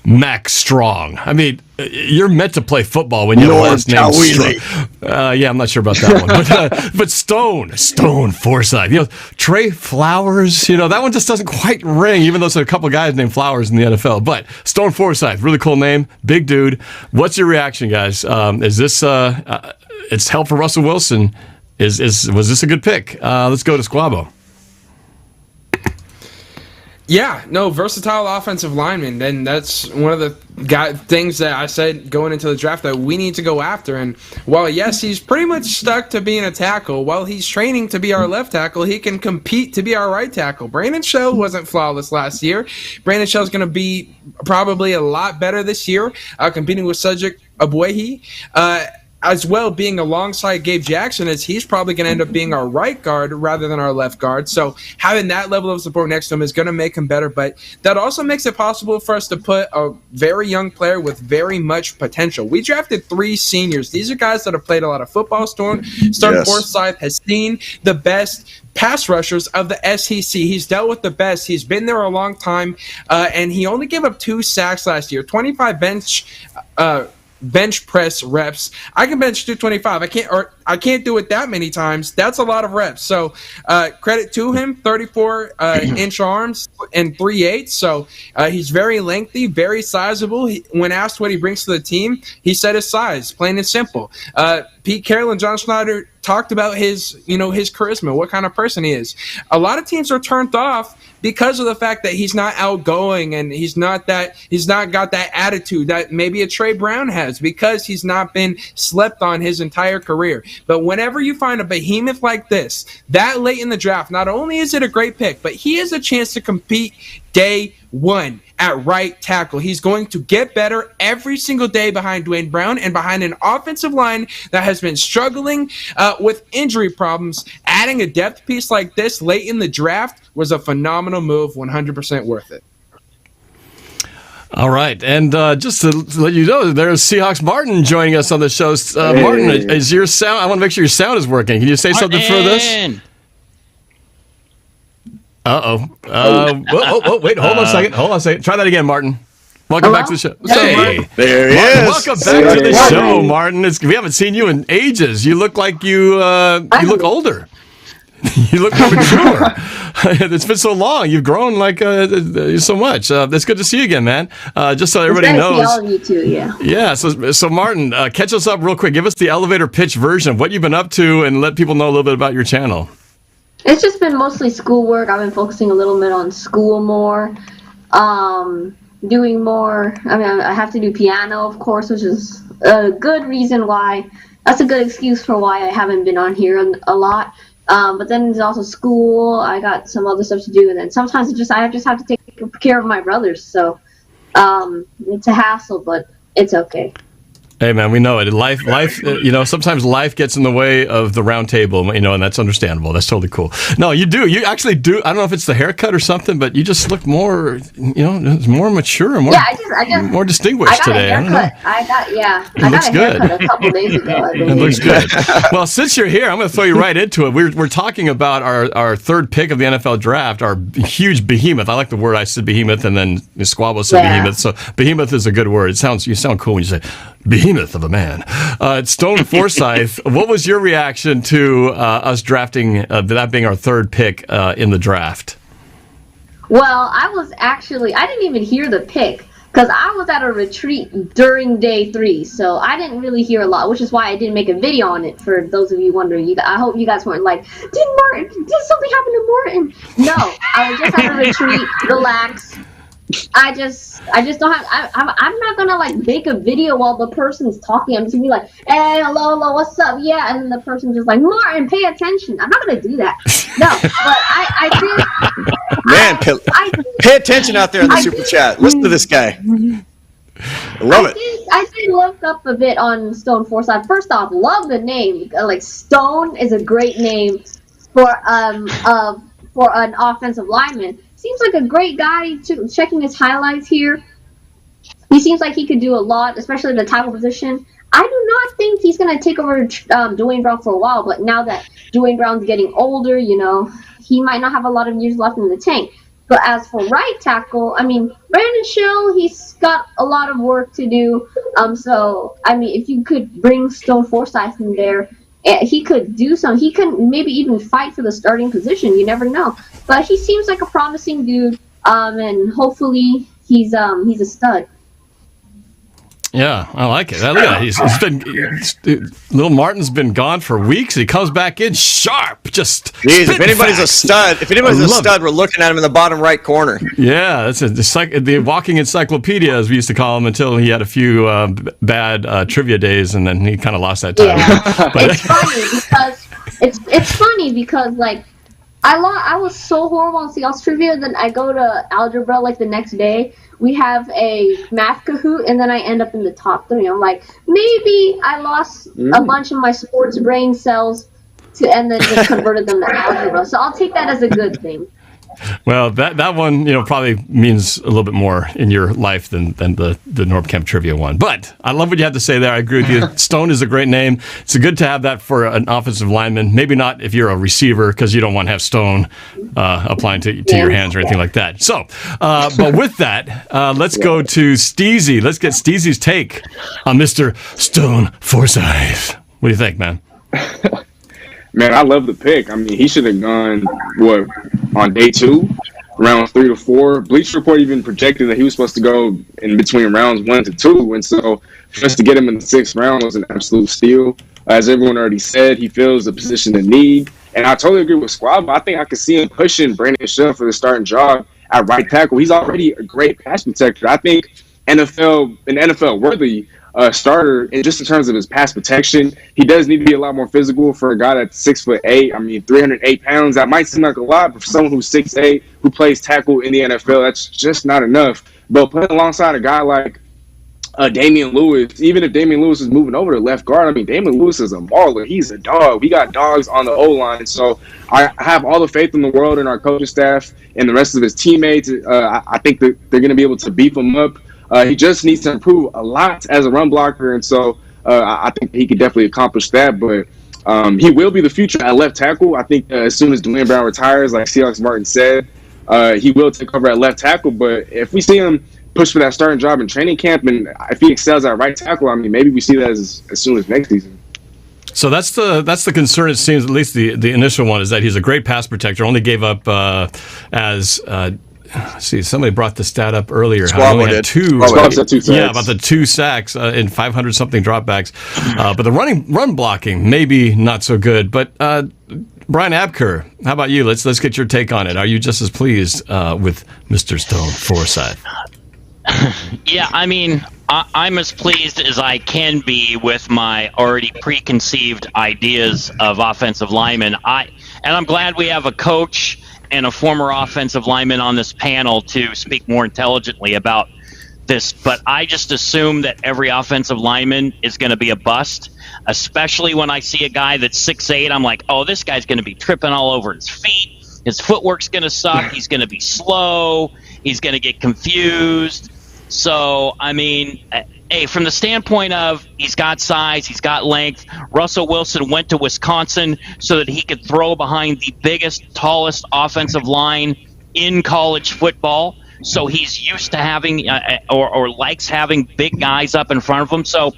Max Strong. I mean, you're meant to play football when you have a last name Strong. Yeah, I'm not sure about that one. But Stone Forsythe. Trey Flowers, that one just doesn't quite ring, even though there's a couple guys named Flowers in the NFL. But Stone Forsythe, really cool name, big dude. What's your reaction, guys? Is this it's help for Russell Wilson? Was this a good pick? Let's go to Squabo. Yeah, no, versatile offensive lineman, and that's one of the things that I said going into the draft that we need to go after. And while, yes, he's pretty much stuck to being a tackle, while he's training to be our left tackle, he can compete to be our right tackle. Brandon Shell wasn't flawless last year. Brandon Shell's going to be probably a lot better this year, competing with Cedric Ogbuehi. as well being alongside Gabe Jackson, as he's probably going to end up being our right guard rather than our left guard. So having that level of support next to him is going to make him better. But that also makes it possible for us to put a very young player with very much potential. We drafted 3 seniors. These are guys that have played a lot of football. Stone Forsythe has seen the best pass rushers of the SEC. He's dealt with the best. He's been there a long time, and he only gave up 2 sacks last year. 25 bench press reps. I can bench 225. I can't do it that many times. That's a lot of reps. So credit to him. 34 inch arms and 3/8. So he's very lengthy, very sizable. When asked what he brings to the team, he said his size, plain and simple. Pete Carroll and John Schneider talked about his charisma, what kind of person he is. A lot of teams are turned off because of the fact that he's not outgoing and he's not got that attitude that maybe a Trey Brown has, because he's not been slept on his entire career. But whenever you find a behemoth like this, that late in the draft, not only is it a great pick, but he has a chance to compete day one at right tackle. He's going to get better every single day behind Dwayne Brown and behind an offensive line that has been struggling with injury problems. Adding a depth piece like this late in the draft was a phenomenal move, 100% worth it. All right, and just to let you know, there's Seahawks Martin joining us on the show. Martin, is your sound? I want to make sure your sound is working. Can you say something for this? Wait, hold on a second. Try that again, Martin. Welcome back to the show. Hey, there he is. Welcome back to the show, Martin. We haven't seen you in ages. You look like you look older. You look more mature. It's been so long. You've grown like so much. It's good to see you again, man. Just so everybody knows. All of you too, yeah. Yeah. So Martin, catch us up real quick. Give us the elevator pitch version of what you've been up to, and let people know a little bit about your channel. It's just been mostly schoolwork. I've been focusing a little bit on school more, doing more. I mean, I have to do piano, of course, which is a good reason why. That's a good excuse for why I haven't been on here a lot. But then there's also school. I got some other stuff to do, and then sometimes I just have to take care of my brothers. So it's a hassle, but it's okay. Hey man, we know it. Life, sometimes life gets in the way of the round table, and that's understandable. That's totally cool. No, you do. You actually do. I don't know if it's the haircut or something, but you just look more, more mature and more, more distinguished today. I got a haircut a couple days ago. It looks good. Well, since you're here, I'm going to throw you right into it. We're talking about our third pick of the NFL draft, our huge behemoth. I like the word. I said behemoth, and then Squabble said behemoth. So behemoth is a good word. You sound cool when you say behemoth of a man. Stone Forsythe, what was your reaction to us drafting, that being our third pick in the draft? Well, I didn't even hear the pick because I was at a retreat during day 3, so I didn't really hear a lot, which is why I didn't make a video on it. For those of you wondering, I hope you guys weren't like, did something happen to Martin? No, I was just at a retreat, relax. I just don't have. I'm not gonna like make a video while the person's talking. I'm just gonna be like, hey, hello, what's up? Yeah, and then the person's just like, Martin, pay attention. I'm not gonna do that. No, but I did. Man, pay attention out there in the super chat. Listen to this guy. I love it. I did look up a bit on Stone Forsythe. First off, love the name. Like Stone is a great name for an offensive lineman. Seems like a great guy. Checking his highlights here, he seems like he could do a lot, especially the tackle position. I do not think he's going to take over Dwayne Brown for a while, but now that Dwayne Brown's getting older, he might not have a lot of years left in the tank. But as for right tackle, I mean, Brandon Schill, he's got a lot of work to do. So, I mean, if you could bring Stone Forsythe in there, he could do some. He can maybe even fight for the starting position. You never know. But he seems like a promising dude, and hopefully he's a stud. Yeah, I like it. Look at it. Little Martin's been gone for weeks. He comes back in sharp. Jeez, if anybody's a stud, we're looking at him in the bottom right corner. Yeah, that's the walking encyclopedia, as we used to call him, until he had a few bad trivia days, and then he kind of lost that title. Yeah. But it's funny because like I was so horrible on Seahawks trivia. Then I go to algebra like the next day. We have a math Kahoot, and then I end up in the top 3. I'm like, maybe I lost a bunch of my sports brain cells and then just converted them to algebra. So I'll take that as a good thing. Well, that one, probably means a little bit more in your life than the NorbCam trivia one. But I love what you have to say there. I agree with you. Stone is a great name. It's good to have that for an offensive lineman. Maybe not if you're a receiver, because you don't want to have Stone applying to your hands or anything like that. So, but with that, let's go to Steezy. Let's get Steezy's take on Mr. Stone Forsythe. What do you think, man? Man, I love the pick. I mean, he should have gone, on day 2, rounds 3 to 4. Bleacher Report even projected that he was supposed to go in between rounds 1 to 2. And so just to get him in the 6th round was an absolute steal. As everyone already said, he fills the position of need. And I totally agree with Squab, but I think I could see him pushing Brandon Schiff for the starting job at right tackle. He's already a great pass protector. I think an NFL-worthy starter, and just in terms of his pass protection, he does need to be a lot more physical for a guy that's 6'8". I mean, 308 pounds. That might seem like a lot, but for someone who's 6'8", who plays tackle in the NFL, that's just not enough. But playing alongside a guy like Damian Lewis, even if Damian Lewis is moving over to left guard, I mean, Damian Lewis is a mauler. He's a dog. We got dogs on the O-line. So I have all the faith in the world in our coaching staff and the rest of his teammates. I think that they're going to be able to beef him up. He just needs to improve a lot as a run blocker, and so I think he could definitely accomplish that. But he will be the future at left tackle. I think as soon as Dwayne Brown retires, like Seahawks Martin said, he will take over at left tackle. But if we see him push for that starting job in training camp, and if he excels at right tackle, I mean, maybe we see that as soon as next season. So that's the concern. It seems, at least the initial one, is that he's a great pass protector. Only gave up see, somebody brought the stat up earlier. How he only had 2 sacks. Yeah, about the 2 sacks in 500 something dropbacks. But the run blocking maybe not so good. But Brian Abker, how about you? Let's get your take on it. Are you just as pleased with Mr. Stone Forsythe? Yeah, I mean, I'm as pleased as I can be with my already preconceived ideas of offensive linemen. And I'm glad we have a coach and a former offensive lineman on this panel to speak more intelligently about this. But I just assume that every offensive lineman is going to be a bust, especially when I see a guy that's 6'8". I'm like, oh, this guy's going to be tripping all over his feet. His footwork's going to suck. He's going to be slow. He's going to get confused. So, I mean, hey, from the standpoint of he's got size, he's got length. Russell Wilson went to Wisconsin so that he could throw behind the biggest, tallest offensive line in college football. So he's used to having or likes having big guys up in front of him. So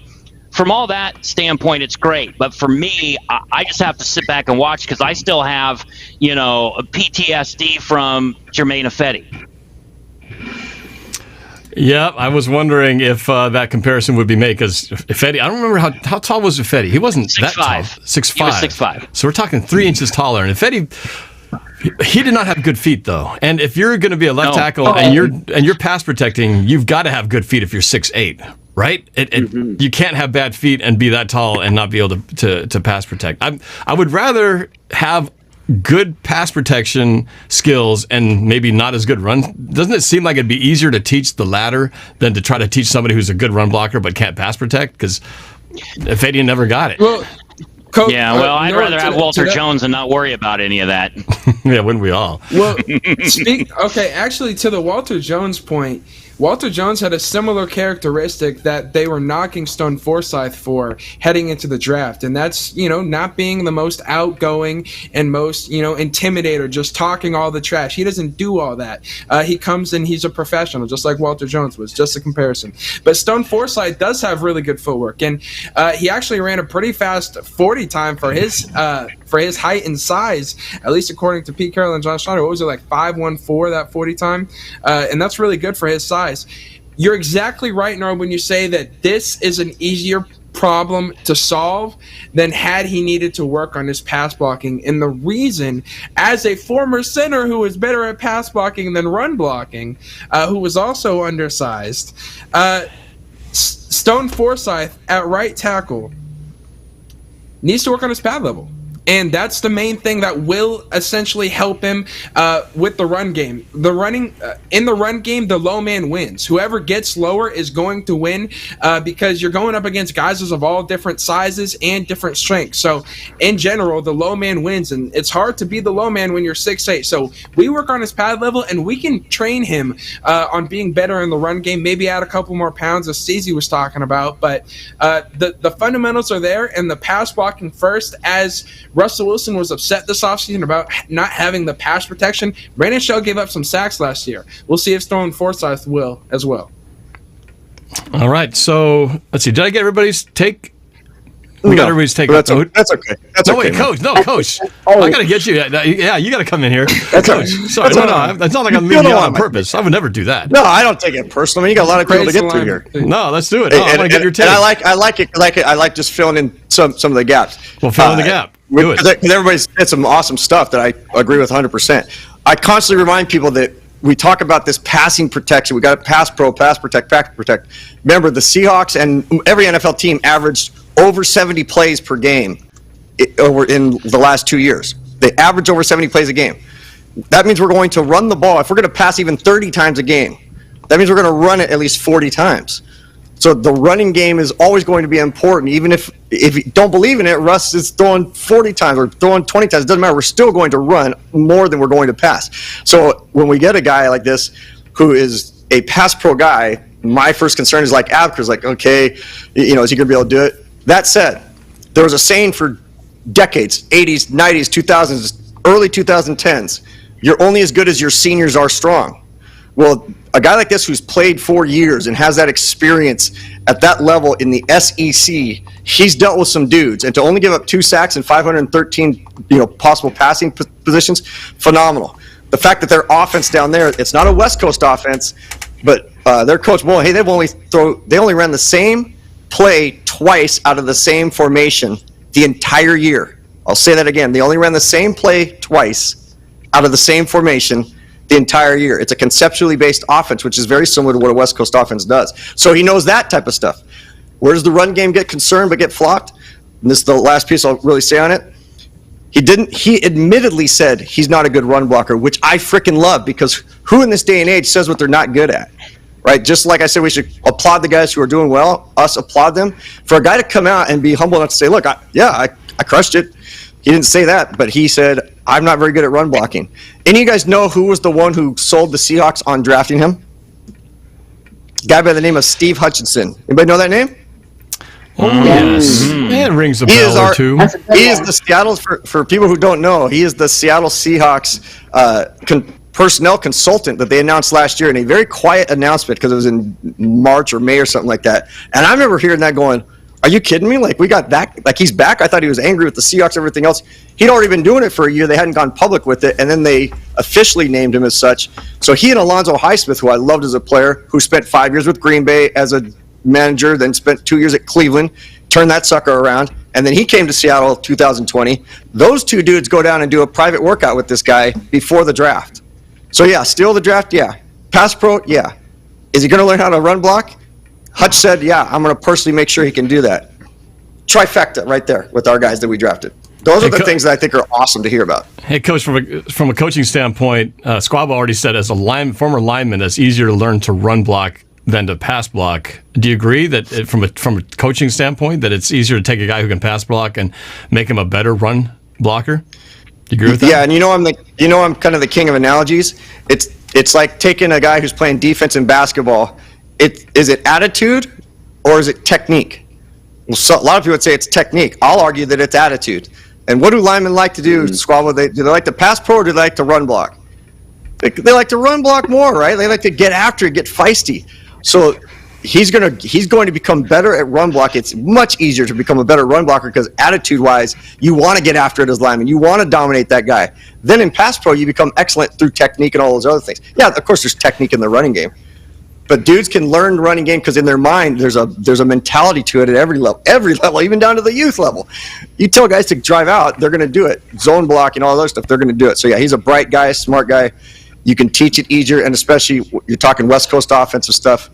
from all that standpoint, it's great. But for me, I just have to sit back and watch because I still have, a PTSD from Jermaine Ifedi. Yeah, I was wondering if that comparison would be made, because Ifedi, I don't remember how tall was Ifedi. He wasn't that tall. 6'5". He was 6'5". So we're talking 3 inches taller. And Ifedi, he did not have good feet, though. And if you're going to be a left tackle and you're pass protecting, you've got to have good feet if you're 6'8", right? You can't have bad feet and be that tall and not be able to pass protect. I would rather have good pass protection skills and maybe not as good run. Doesn't it seem like it'd be easier to teach the latter than to try to teach somebody who's a good run blocker but can't pass protect? Because Ifedi never got it. Well, I'd rather have Walter Jones and not worry about any of that. Yeah, wouldn't we all? Well, actually, to the Walter Jones point, Walter Jones had a similar characteristic that they were knocking Stone Forsythe for heading into the draft, and that's, not being the most outgoing and most, intimidator, just talking all the trash. He doesn't do all that. He comes in, he's a professional, just like Walter Jones was, just a comparison. But Stone Forsythe does have really good footwork, and he actually ran a pretty fast 40 time for his height and size, at least according to Pete Carroll and John Schneider. What was it, like 5.14 that 40 time? And that's really good for his size. You're exactly right, Norb, when you say that this is an easier problem to solve than had he needed to work on his pass blocking. And the reason, as a former center who was better at pass blocking than run blocking, who was also undersized, Stone Forsythe at right tackle needs to work on his pad level. And that's the main thing that will essentially help him with the run game. In the run game, the low man wins. Whoever gets lower is going to win because you're going up against guys of all different sizes and different strengths. So in general, the low man wins, and it's hard to be the low man when you're 6'8". So we work on his pad level, and we can train him on being better in the run game, maybe add a couple more pounds, as Steezy was talking about. But the fundamentals are there, and the pass blocking first. As Russell Wilson was upset this offseason about not having the pass protection, Brandon Shell gave up some sacks last year. We'll see if Stone Forsythe will as well. All right, so let's see. Did I get everybody's take? We got everybody's take. That's okay. That's wait, Coach. No, Coach. I got to get you. Yeah, you got to come in here. That's Coach. Sorry, no. It's not like I'm meeting you on purpose. I would never do that. No, I don't take it personally. I mean, you got a lot of people to get through here. No, let's do it. I want to get your take. And I like it. I like just filling in some of the gaps. Well, fill in the gap. Do it. Because everybody's said some awesome stuff that I agree with 100%. I constantly remind people that we talk about this passing protection. We got to pass pro, pass protect, pass protect. Remember, the Seahawks and every NFL team averaged over 70 plays per game over in the last 2 years. They average over 70 plays a game. That means we're going to run the ball. If we're going to pass even 30 times a game, that means we're going to run it at least 40 times. So the running game is always going to be important. Even if you don't believe in it, Russ is throwing 40 times or throwing 20 times. It doesn't matter. We're still going to run more than we're going to pass. So when we get a guy like this who is a pass pro guy, my first concern is like Abker's like, okay, is he going to be able to do it? That said, there was a saying for decades, 80s, 90s, 2000s, early 2010s, you're only as good as your seniors are strong. Well, a guy like this who's played 4 years and has that experience at that level in the SEC, he's dealt with some dudes. And to only give up 2 sacks and 513 possible passing positions, phenomenal. The fact that their offense down there, it's not a West Coast offense, but their coach, well, hey, they only ran the same play twice out of the same formation the entire year. I'll say that again. They only ran the same play twice out of the same formation the entire year. It's a conceptually based offense, which is very similar to what a West Coast offense does. So he knows that type of stuff. Where does the run game get concerned but get flopped? And this is the last piece I'll really say on it. He admittedly said he's not a good run blocker, which I freaking love, because who in this day and age says what they're not good at? Right? Just like I said, we should applaud the guys who are doing well. Us applaud them. For a guy to come out and be humble enough to say, look, I crushed it. He didn't say that, but he said, I'm not very good at run blocking. Any of you guys know who was the one who sold the Seahawks on drafting him? A guy by the name of Steve Hutchinson. Anybody know that name? Oh, yes. It rings a bell or two. He is the Seattle, for people who don't know, he is the Seattle Seahawks personnel consultant that they announced last year in a very quiet announcement, because it was in March or May or something like that. And I remember hearing that going, are you kidding me? Like, we got that? Like, he's back? I thought he was angry with the Seahawks and everything else. He'd already been doing it for a year. They hadn't gone public with it, and then they officially named him as such. So he and Alonzo Highsmith, who I loved as a player, who spent 5 years with Green Bay as a manager, then spent 2 years at Cleveland, turned that sucker around, and then he came to Seattle 2020. Those two dudes go down and do a private workout with this guy before the draft. So, yeah, steal the draft? Yeah. Pass pro? Yeah. Is he going to learn how to run block? Hutch said, yeah, I'm going to personally make sure he can do that. Trifecta right there with our guys that we drafted. Those are the things that I think are awesome to hear about. Hey, Coach, from a coaching standpoint, Squab already said as a former lineman, it's easier to learn to run block than to pass block. Do you agree that from a coaching standpoint that it's easier to take a guy who can pass block and make him a better run blocker? Do you agree with that? Yeah, and I'm kind of the king of analogies. It's like taking a guy who's playing defense in basketball. Is it attitude or is it technique? Well, so a lot of people would say it's technique. I'll argue that it's attitude. And what do linemen like to do, Squabble? Do they like to pass pro or do they like to run block? They like to run block more, right? They like to get after it, get feisty. So he's going to become better at run block. It's much easier to become a better run blocker because attitude-wise, you want to get after it as lineman. You want to dominate that guy. Then in pass pro, you become excellent through technique and all those other things. Yeah, of course, there's technique in the running game. But dudes can learn the running game because in their mind, there's a mentality to it at every level, even down to the youth level. You tell guys to drive out, they're going to do it. Zone blocking, all that other stuff, they're going to do it. So, yeah, he's a bright guy, smart guy. You can teach it easier, and especially you're talking West Coast offensive stuff.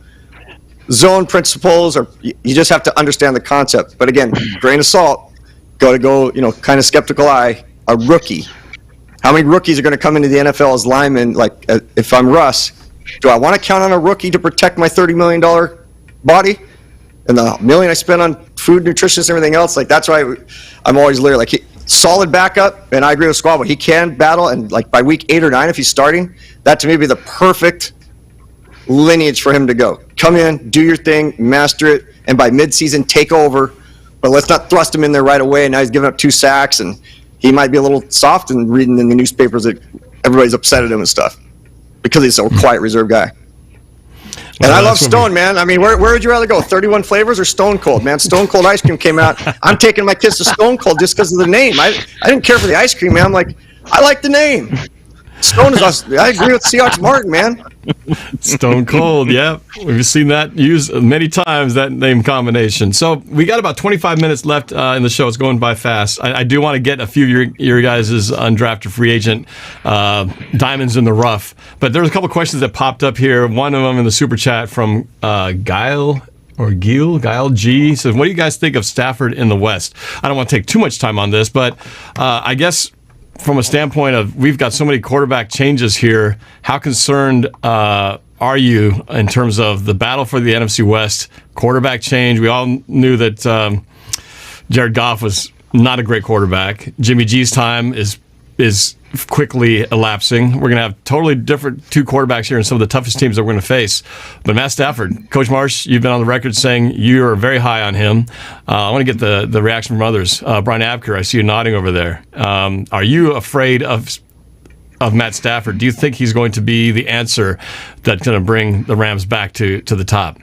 Zone principles, or you just have to understand the concept. But again, grain of salt, got to go, kind of skeptical eye, a rookie. How many rookies are going to come into the NFL as linemen? Like, if I'm Russ, do I want to count on a rookie to protect my $30 million body and the $1 million I spent on food, nutrition, and everything else? Like, that's why I'm always leery. Like, solid backup, and I agree with Squabble. He can battle, and like by week 8 or 9, if he's starting, that to me would be the perfect lineage for him to go. Come in, do your thing, master it, and by midseason take over. But let's not thrust him in there right away. And now he's giving up 2 sacks, and he might be a little soft and reading in the newspapers that everybody's upset at him and stuff because he's a quiet, reserved guy. And I love Stone, man. I mean, where would you rather go, 31 flavors or Stone Cold? Man, Stone Cold ice cream came out. I'm taking my kids to Stone Cold just because of the name. I didn't care for the ice cream, man. I'm like, I like the name. Stone is awesome. I agree with Seahawks Martin, man. Stone Cold, yeah. We've seen that used many times, that name combination. So we got about 25 minutes left in the show. It's going by fast. I do want to get a few of your guys' undrafted free agent diamonds in the rough. But there's a couple questions that popped up here. One of them in the super chat from Guile G says, what do you guys think of Stafford in the West? I don't want to take too much time on this, but I guess from a standpoint of we've got so many quarterback changes here, how concerned are you in terms of the battle for the NFC West quarterback change? We all knew that Jared Goff was not a great quarterback. Jimmy G's time is quickly elapsing. We're going to have totally different 2 quarterbacks here in some of the toughest teams that we're going to face. But Matt Stafford, Coach Marsh, you've been on the record saying you are very high on him. I want to get the reaction from others. Brian Abker, I see you nodding over there. Are you afraid of Matt Stafford? Do you think he's going to be the answer that's going to bring the Rams back to the top?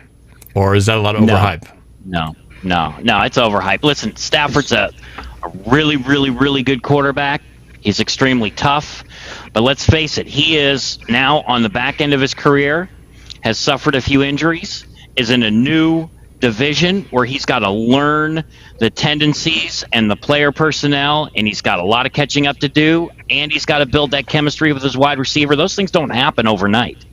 Or is that a lot of overhype? No, it's overhyped. Listen, Stafford's a really, really, really good quarterback. He's extremely tough, but let's face it, he is now on the back end of his career, has suffered a few injuries, is in a new division where he's got to learn the tendencies and the player personnel, and he's got a lot of catching up to do, and he's got to build that chemistry with his wide receiver. Those things don't happen overnight.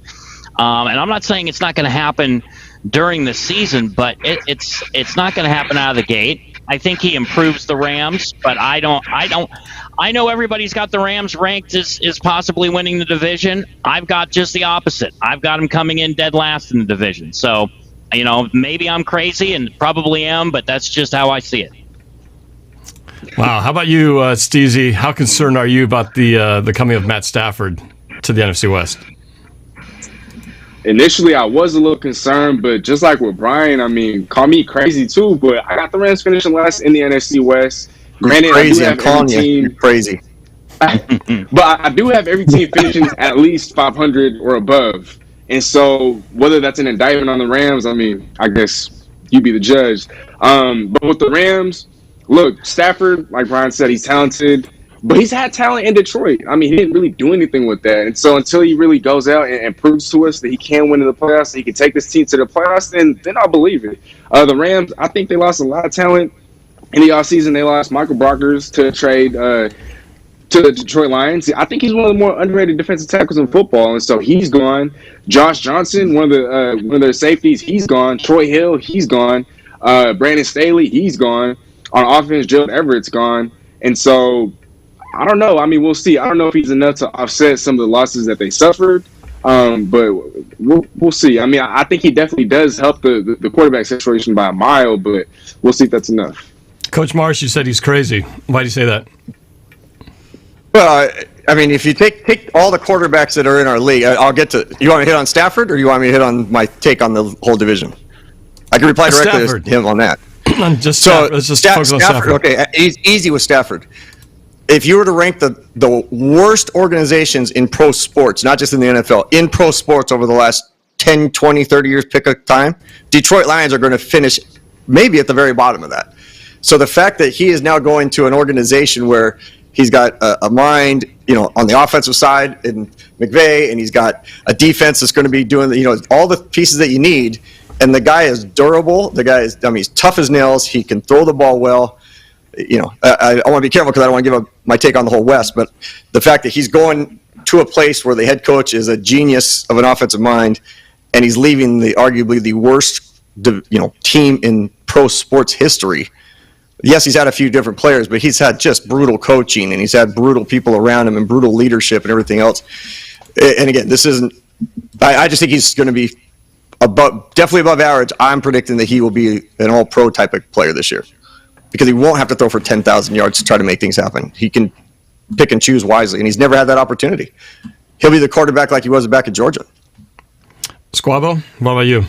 And I'm not saying it's not going to happen during the season, but it's not going to happen out of the gate. I think he improves the Rams, but I know everybody's got the Rams ranked as possibly winning the division. I've got just the opposite. I've got them coming in dead last in the division. So, maybe I'm crazy and probably am, but that's just how I see it. Wow. How about you, Steezy? How concerned are you about the coming of Matt Stafford to the NFC West? Initially, I was a little concerned, but just like with Brian, I mean, call me crazy too, but I got the Rams finishing last in the NFC West. Granted, crazy. I do have I'm calling every team, you crazy. but I do have every team finishing at least 500 or above. And so, whether that's an indictment on the Rams, I mean, I guess you be the judge. But with the Rams, look, Stafford, like Brian said, he's talented. But he's had talent in Detroit. I mean, he didn't really do anything with that. And so until he really goes out and proves to us that he can win in the playoffs, he can take this team to the playoffs, then I'll believe it. The Rams, I think they lost a lot of talent in the offseason. They lost Michael Brockers to trade to the Detroit Lions. I think he's one of the more underrated defensive tackles in football, and so he's gone. Josh Johnson, one of their safeties, he's gone. Troy Hill, he's gone. Brandon Staley, he's gone. On offense, Gerald Everett's gone. And so I don't know. I mean, we'll see. I don't know if he's enough to offset some of the losses that they suffered, but we'll see. I mean, I think he definitely does help the quarterback situation by a mile, but we'll see if that's enough. Coach Marsh, you said he's crazy. Why do you say that? Well, I mean, if you take all the quarterbacks that are in our league, I'll get to. You want me to hit on Stafford, or you want me to hit on my take on the whole division? I can reply directly to him on that. Let's just focus on Stafford. Okay, easy with Stafford. If you were to rank the worst organizations in pro sports, not just in the NFL, in pro sports over the last 10, 20, 30 years, pick a time, Detroit Lions are going to finish maybe at the very bottom of that. So the fact that he is now going to an organization where he's got a mind, on the offensive side in McVay, and he's got a defense that's going to be doing, all the pieces that you need, and the guy is durable. The guy is, he's tough as nails. He can throw the ball well. I want to be careful because I don't want to give my take on the whole West, but the fact that he's going to a place where the head coach is a genius of an offensive mind, and he's leaving arguably the worst, team in pro sports history. yes, he's had a few different players, but he's had just brutal coaching, and he's had brutal people around him and brutal leadership and everything else. And again, this isn't – I just think he's going to be definitely above average. I'm predicting that he will be an all-pro type of player this year because he won't have to throw for 10,000 yards to try to make things happen. He can pick and choose wisely, and he's never had that opportunity. He'll be the quarterback like he was back at Georgia. Squabo, what about you?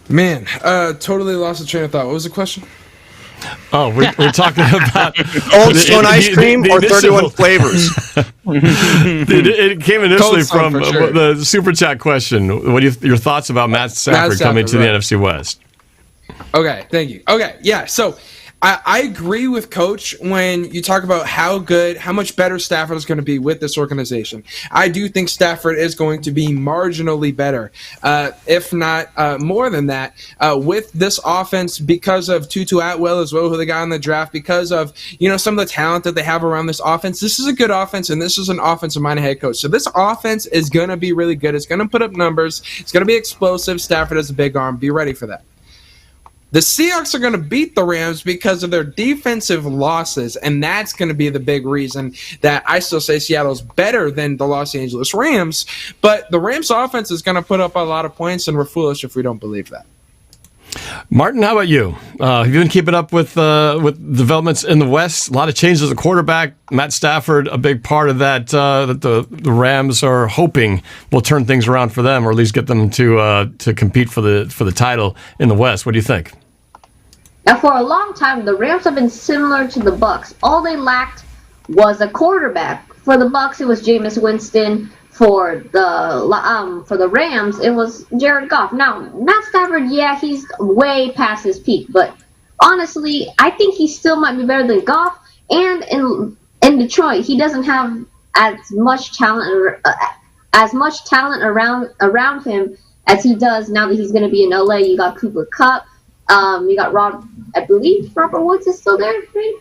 Man, totally lost the train of thought. What was the question? Oh, we're talking about Old Stone ice cream or 31 flavors. It came initially Cold Stone, from for sure. the super chat question. What your thoughts about Matt Stafford coming to the NFC West? Okay, thank you. Okay, yeah, so I agree with Coach when you talk about how much better Stafford is going to be with this organization. I do think Stafford is going to be marginally better, if not more than that, with this offense because of Tutu Atwell as well, who they got in the draft, because of some of the talent that they have around this offense. This is a good offense, and this is an offensive-minded head coach. So this offense is going to be really good. It's going to put up numbers. It's going to be explosive. Stafford has a big arm. Be ready for that. The Seahawks are going to beat the Rams because of their defensive losses, and that's going to be the big reason that I still say Seattle's better than the Los Angeles Rams. But the Rams' offense is going to put up a lot of points, and we're foolish if we don't believe that. Martin, how about you? Have you been keeping up with developments in the West? A lot of changes at quarterback. Matt Stafford, a big part of that. That the Rams are hoping will turn things around for them, or at least get them to compete for the title in the West. What do you think? Now, for a long time, the Rams have been similar to the Bucs. All they lacked was a quarterback. For the Bucs, it was Jameis Winston. For the Rams, it was Jared Goff. Now, Matt Stafford, yeah, he's way past his peak, but honestly, I think he still might be better than Goff. And in Detroit, he doesn't have as much talent around him as he does now that he's going to be in LA. You got Cooper Kupp. You got I believe Robert Woods is still there, right?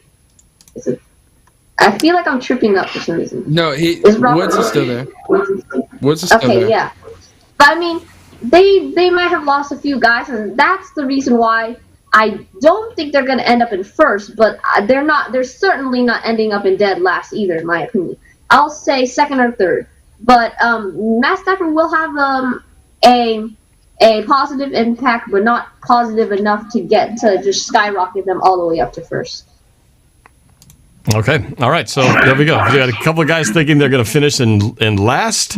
I feel like I'm tripping up for some reason. No, Woods is still there. Woods is still there. Okay, yeah. But I mean, they might have lost a few guys, and that's the reason why I don't think they're going to end up in first, but they're certainly not ending up in dead last either, in my opinion. I'll say second or third. But Matt Stafford will have a positive impact, but not positive enough to just skyrocket them all the way up to first. Okay. All right. So there we go. We got a couple of guys thinking they're going to finish in last.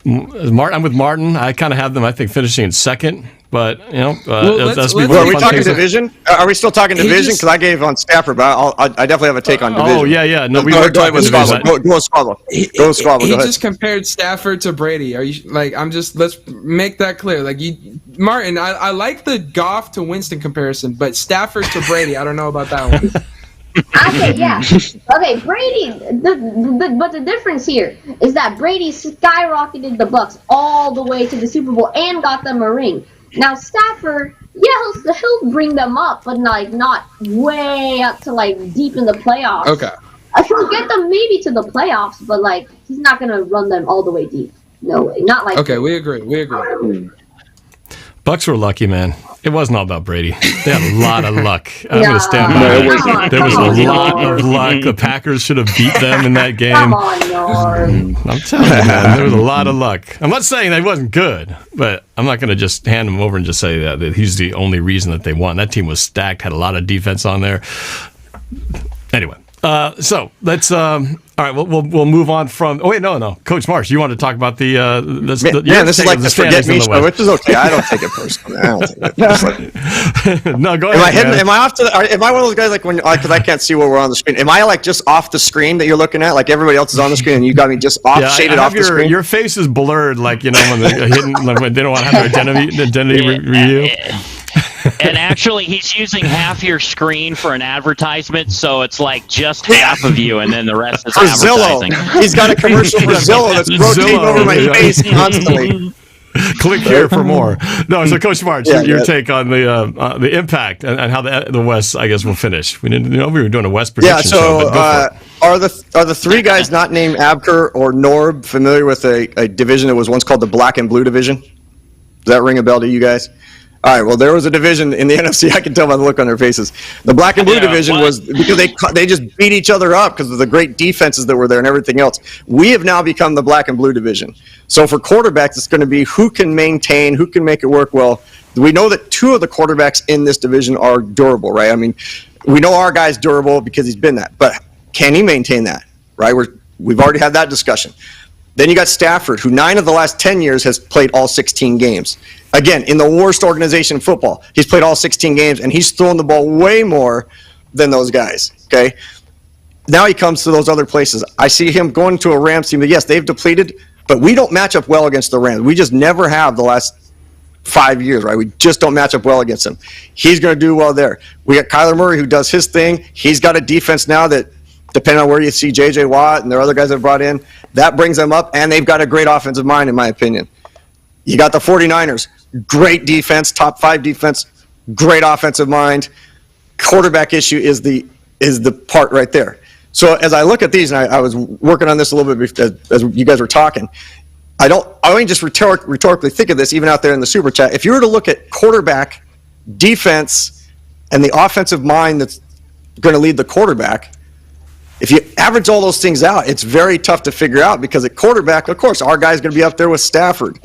I'm with Martin. I kind of have them, I think, finishing in second. But, are we talking division? Are we still talking division? Because I gave on Stafford, but I definitely have a take on division. Oh, yeah. No, we were talking division. Go Squabble. Go Squabble. He just compared Stafford to Brady. Are you let's make that clear. Martin, I like the Goff to Winston comparison, but Stafford to Brady, I don't know about that one. Okay, yeah. Okay, Brady. But the difference here is that Brady skyrocketed the Bucs all the way to the Super Bowl and got them a ring. Now Stafford, yeah, he'll bring them up, but not way up to deep in the playoffs. Okay. He'll get them maybe to the playoffs, but he's not gonna run them all the way deep. No way. Not like. Okay, we agree. Bucs were lucky, man. It wasn't all about Brady. They had a lot of luck. I'm going to stand by that. There was a lot of luck. The Packers should have beat them in that game. Come on, Norb. I'm telling you, man, there was a lot of luck. I'm not saying that he wasn't good, but I'm not going to just hand him over and just say that he's the only reason that they won. That team was stacked, had a lot of defense on there. Anyway. So let's. All right, we'll move on from. Oh wait, no, Coach Marsh, you want to talk about the this is like the forget me show, which is okay. I don't take it personally. I don't take it. No, go ahead. Am I off to? Am I one of those guys because I can't see where we're on the screen? Am I just off the screen that you're looking at? Like everybody else is on the screen and you got me just shaded off the screen. Your face is blurred, when they're hidden, when they don't want to have their identity review. And actually, he's using half your screen for an advertisement, so it's just half of you, and then the rest is advertising. He's got a commercial for Zillow that's rotating over my face constantly. Click here for more. No, so Coach March, your take on the impact and how the West, I guess, will finish. We didn't know we were doing a West prediction show. Are the three guys not named Abker or Norb familiar with a division that was once called the Black and Blue division? Does that ring a bell to you guys? All right, well, there was a division in the NFC. I can tell by the look on their faces. The black and blue division was because they just beat each other up because of the great defenses that were there and everything else. We have now become the black and blue division. So for quarterbacks, it's going to be who can maintain, who can make it work well. We know that 2 of the quarterbacks in this division are durable, right? I mean, we know our guy's durable because he's been that. But can he maintain that, right? We've already had that discussion. Then you got Stafford, who 9 of the last 10 years has played all 16 games. Again, in the worst organization in football, he's played all 16 games, and he's thrown the ball way more than those guys, okay? Now he comes to those other places. I see him going to a Rams team that, yes, they've depleted, but we don't match up well against the Rams. We just never have the last 5 years, right? We just don't match up well against them. He's going to do well there. We got Kyler Murray, who does his thing. He's got a defense now that, depending on where you see J.J. Watt and their other guys that brought in, that brings them up, and they've got a great offensive mind, in my opinion. You got the 49ers, great defense, top 5 defense, great offensive mind. Quarterback issue is the part right there. So as I look at these, and I was working on this a little bit as you guys were talking, I only just rhetorically think of this, even out there in the super chat. If you were to look at quarterback, defense, and the offensive mind that's going to lead the quarterback, if you average all those things out, it's very tough to figure out because at quarterback, of course, our guy's going to be up there with Stafford.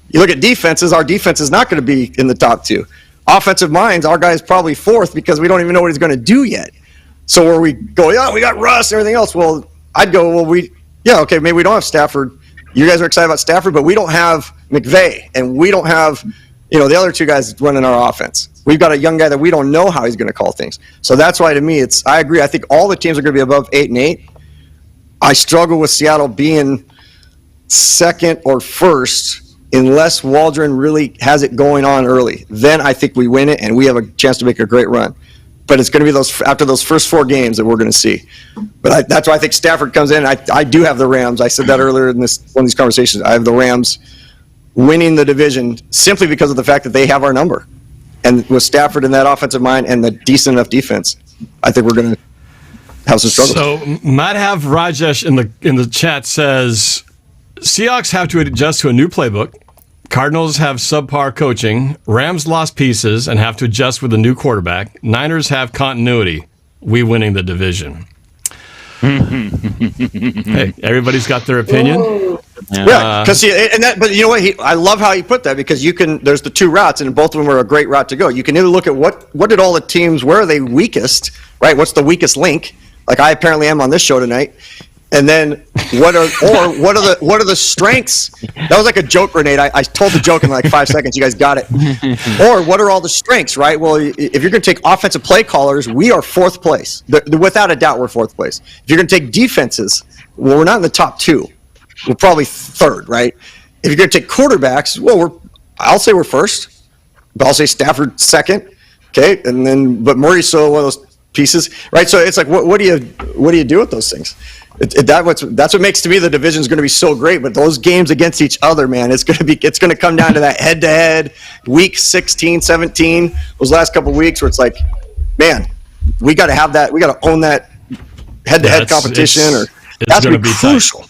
You look at defenses, our defense is not going to be in the top 2. Offensive minds, our guy's probably 4th because we don't even know what he's going to do yet. So where we go, yeah, we got Russ and everything else. Well, I'd go, well, okay, maybe we don't have Stafford. You guys are excited about Stafford, but we don't have McVay, and we don't have, the other 2 guys running our offense. We've got a young guy that we don't know how he's going to call things. So that's why, to me, I agree. I think all the teams are going to be above 8-8. I struggle with Seattle being 2nd or 1st unless Waldron really has it going on early. Then I think we win it, and we have a chance to make a great run. But it's going to be after those first 4 games that we're going to see. But that's why I think Stafford comes in. I do have the Rams. I said that earlier in one of these conversations. I have the Rams winning the division simply because of the fact that they have our number. And with Stafford in that offensive mind and the decent enough defense, I think we're going to have some struggles. So might have Rajesh in the chat says Seahawks have to adjust to a new playbook. Cardinals have subpar coaching. Rams lost pieces and have to adjust with a new quarterback. Niners have continuity. We winning the division. Hey, everybody's got their opinion. Yeah, because but you know what? I love how he put that because there's the 2 routes, and both of them are a great route to go. You can either look at what did all the teams, where are they weakest, right? What's the weakest link? Like I apparently am on this show tonight. And then what are the strengths? That was like a joke grenade. I told the joke in like 5 seconds. You guys got it. Or what are all the strengths, right? Well, if you're going to take offensive play callers, we are 4th place. Without a doubt, we're 4th place. If you're going to take defenses, well, we're not in the top 2. We're probably 3rd, right? If you're going to take quarterbacks, well, I'll say we're 1st, but I'll say Stafford 2nd, okay? And then, but Murray's still one of those pieces, right? So it's like, what do you do with those things? That's what makes to me the division is going to be so great. But those games against each other, man, it's going to come down to that head-to-head, week 16, 17, those last couple of weeks where it's like, man, we got to have that. We got to own that head-to-head competition. That's going to be crucial.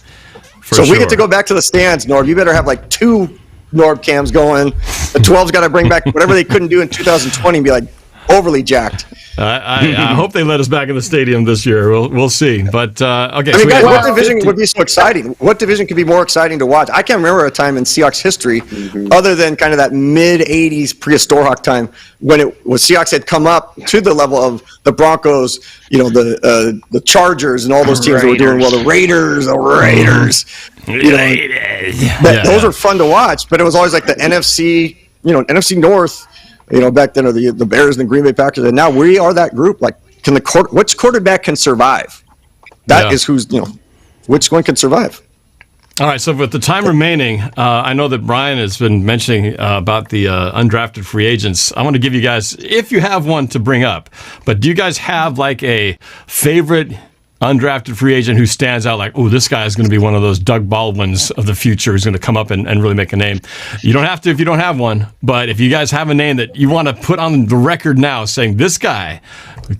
So we get to go back to the stands, Norb. You better have like 2 NorbCams going. The 12's got to bring back whatever they couldn't do in 2020 and be like overly jacked. I hope they let us back in the stadium this year. We'll see. But okay. I mean, guys, what division would be so exciting? What division could be more exciting to watch? I can't remember a time in Seahawks history, other than kind of that mid '80s pre-Storhawk time when Seahawks had come up to the level of the Broncos, the Chargers, and all those teams that were doing well. The Raiders. Those are fun to watch, but it was always like the NFC, NFC North. Back then, the Bears and the Green Bay Packers, and now we are that group. Like, which quarterback can survive? That is which one can survive? All right, so with the time remaining, I know that Brian has been mentioning about the undrafted free agents. I want to give you guys, if you have one to bring up, but do you guys have like a favorite undrafted free agent who stands out like, oh, this guy is going to be one of those Doug Baldwins of the future who's going to come up and really make a name. You don't have to if you don't have one, but if you guys have a name that you want to put on the record now saying this guy,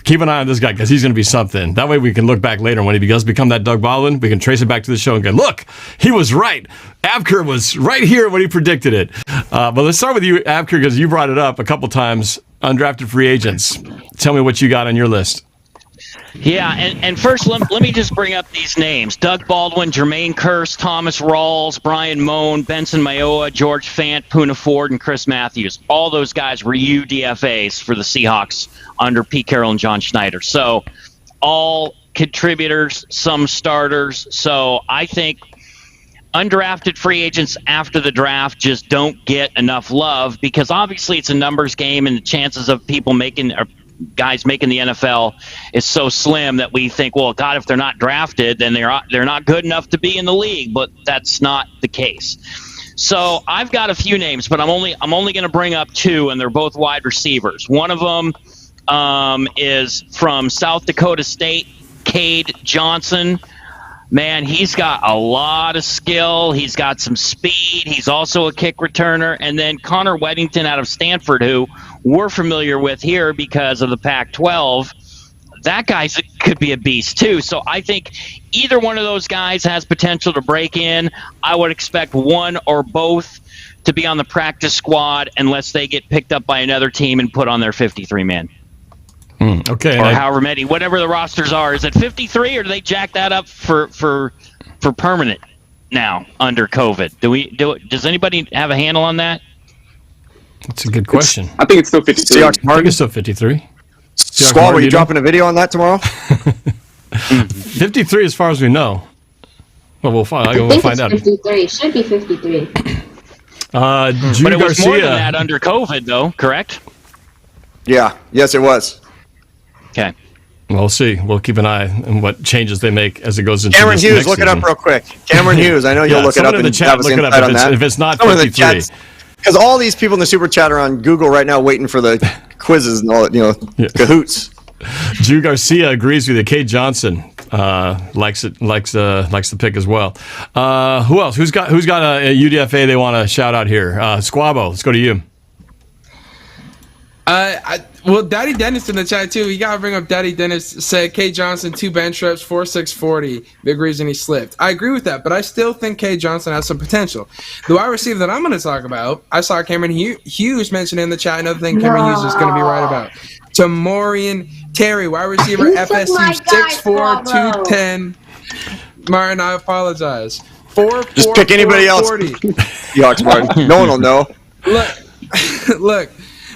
keep an eye on this guy because he's going to be something. That way we can look back later when he does become that Doug Baldwin, we can trace it back to the show and go, look, he was right. Abker was right here when he predicted it. But let's start with you, Abker, because you brought it up a couple times. Undrafted free agents. Tell me what you got on your list. Yeah, and first let me just bring up these names: Doug Baldwin, Jermaine Kearse, Thomas Rawls, Brian Moan, Benson Mayowa, George Fant, Poona Ford, and Chris Matthews. All those guys were UDFAs for the Seahawks under Pete Carroll and John Schneider. So all contributors, some starters. So I think undrafted free agents after the draft just don't get enough love because obviously it's a numbers game and the chances of people making or guys making the NFL is so slim that we think, well, God, if they're not drafted, then they're not good enough to be in the league, but that's not the case. So I've got a few names, but I'm only going to bring up two, and they're both wide receivers. One of them is from South Dakota State, Cade Johnson. Man, he's got a lot of skill. He's got some speed. He's also a kick returner. And then Connor Weddington out of Stanford, who we're familiar with here because of the Pac-12. That guy could be a beast, too. So I think either one of those guys has potential to break in. I would expect one or both to be on the practice squad unless they get picked up by another team and put on their 53-man. Okay. Or however many, whatever the rosters are. Is it 53 or do they jack that up for permanent now under COVID? Does anybody have a handle on that? That's a good question. I think it's still 53. Seahawks I think it's still 53. Squall, are you dropping a video on that tomorrow? 53 as far as we know. Well, we'll find out. 53. It should be 53. But it was more than that under COVID, though, correct? Yeah. Yes, it was. Okay. We'll see. We'll keep an eye on what changes they make as it goes into Cameron this Hughes, next look it season. up real quick. Cameron Hughes, I know you'll look it up in the and chat. have us Look it up insight on that. if it's not Someone in the 53. chat, because all these people in the super chat are on Google right now waiting for the quizzes and all that, cahoots. Drew Garcia agrees with you. Cade Johnson likes the pick as well. Who else? Who's got a UDFA they want to shout out here? Squabo, let's go to you. Well, Daddy Dennis in the chat too. You gotta bring up Daddy Dennis. Said K Johnson 2 bench reps 4.640. Big reason he slipped. I agree with that, but I still think K Johnson has some potential. The wide receiver that I'm going to talk about, I saw Cameron Hughes mentioned in the chat. Another thing Cameron Hughes is going to be right about. Tamorian Terry, wide receiver, FSU 6'4", 210. Martin, I apologize. 4'4", just pick anybody else. Seahawks Martin. No one will know.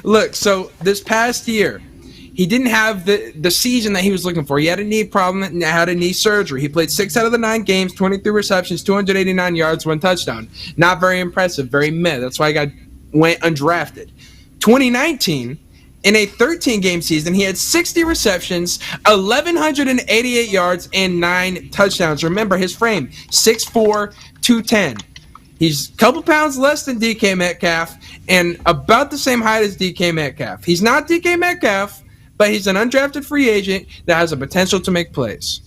Look, so this past year, he didn't have the season that he was looking for. He had a knee problem and had a knee surgery. He played 6 out of the 9 games, 23 receptions, 289 yards, 1 touchdown. Not very impressive, very meh. That's why he went undrafted. 2019, in a 13-game season, he had 60 receptions, 1,188 yards, and 9 touchdowns. Remember his frame, 6'4", 210. He's a couple pounds less than DK Metcalf and about the same height as DK Metcalf. He's not DK Metcalf, but he's an undrafted free agent that has a potential to make plays.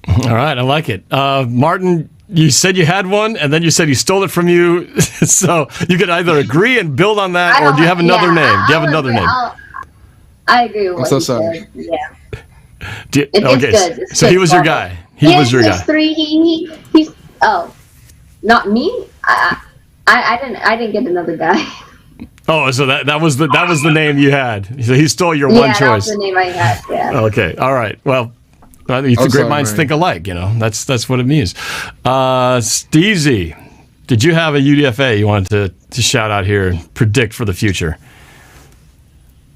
All right, I like it. Martin, you said you had one, and then you said he stole it from you. So you could either agree and build on that, or do you have another name? Do you have another name? I agree with what so you sorry. said. Yeah. Okay, good. It's so good. he was your guy. He was your guy. 3. He's not me. I didn't get another guy. Oh, so that was the name you had. So he stole your one choice. Yeah, that was the name I had. Yeah. Okay, all right. Well, great minds think alike. That's what it means. Steezy, did you have a UDFA you wanted to shout out here and predict for the future?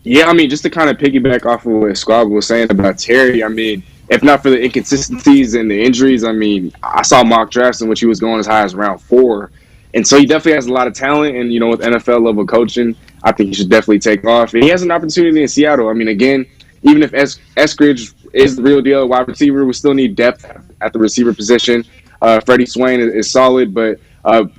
Yeah, I mean, just to kind of piggyback off of what Squab was saying about Terry, I mean, if not for the inconsistencies and the injuries, I mean, I saw mock drafts in which he was going as high as round 4. And so he definitely has a lot of talent. And, with NFL level coaching, I think he should definitely take off. And he has an opportunity in Seattle. I mean, again, even if Eskridge is the real deal wide receiver, we still need depth at the receiver position. Freddie Swain is solid, but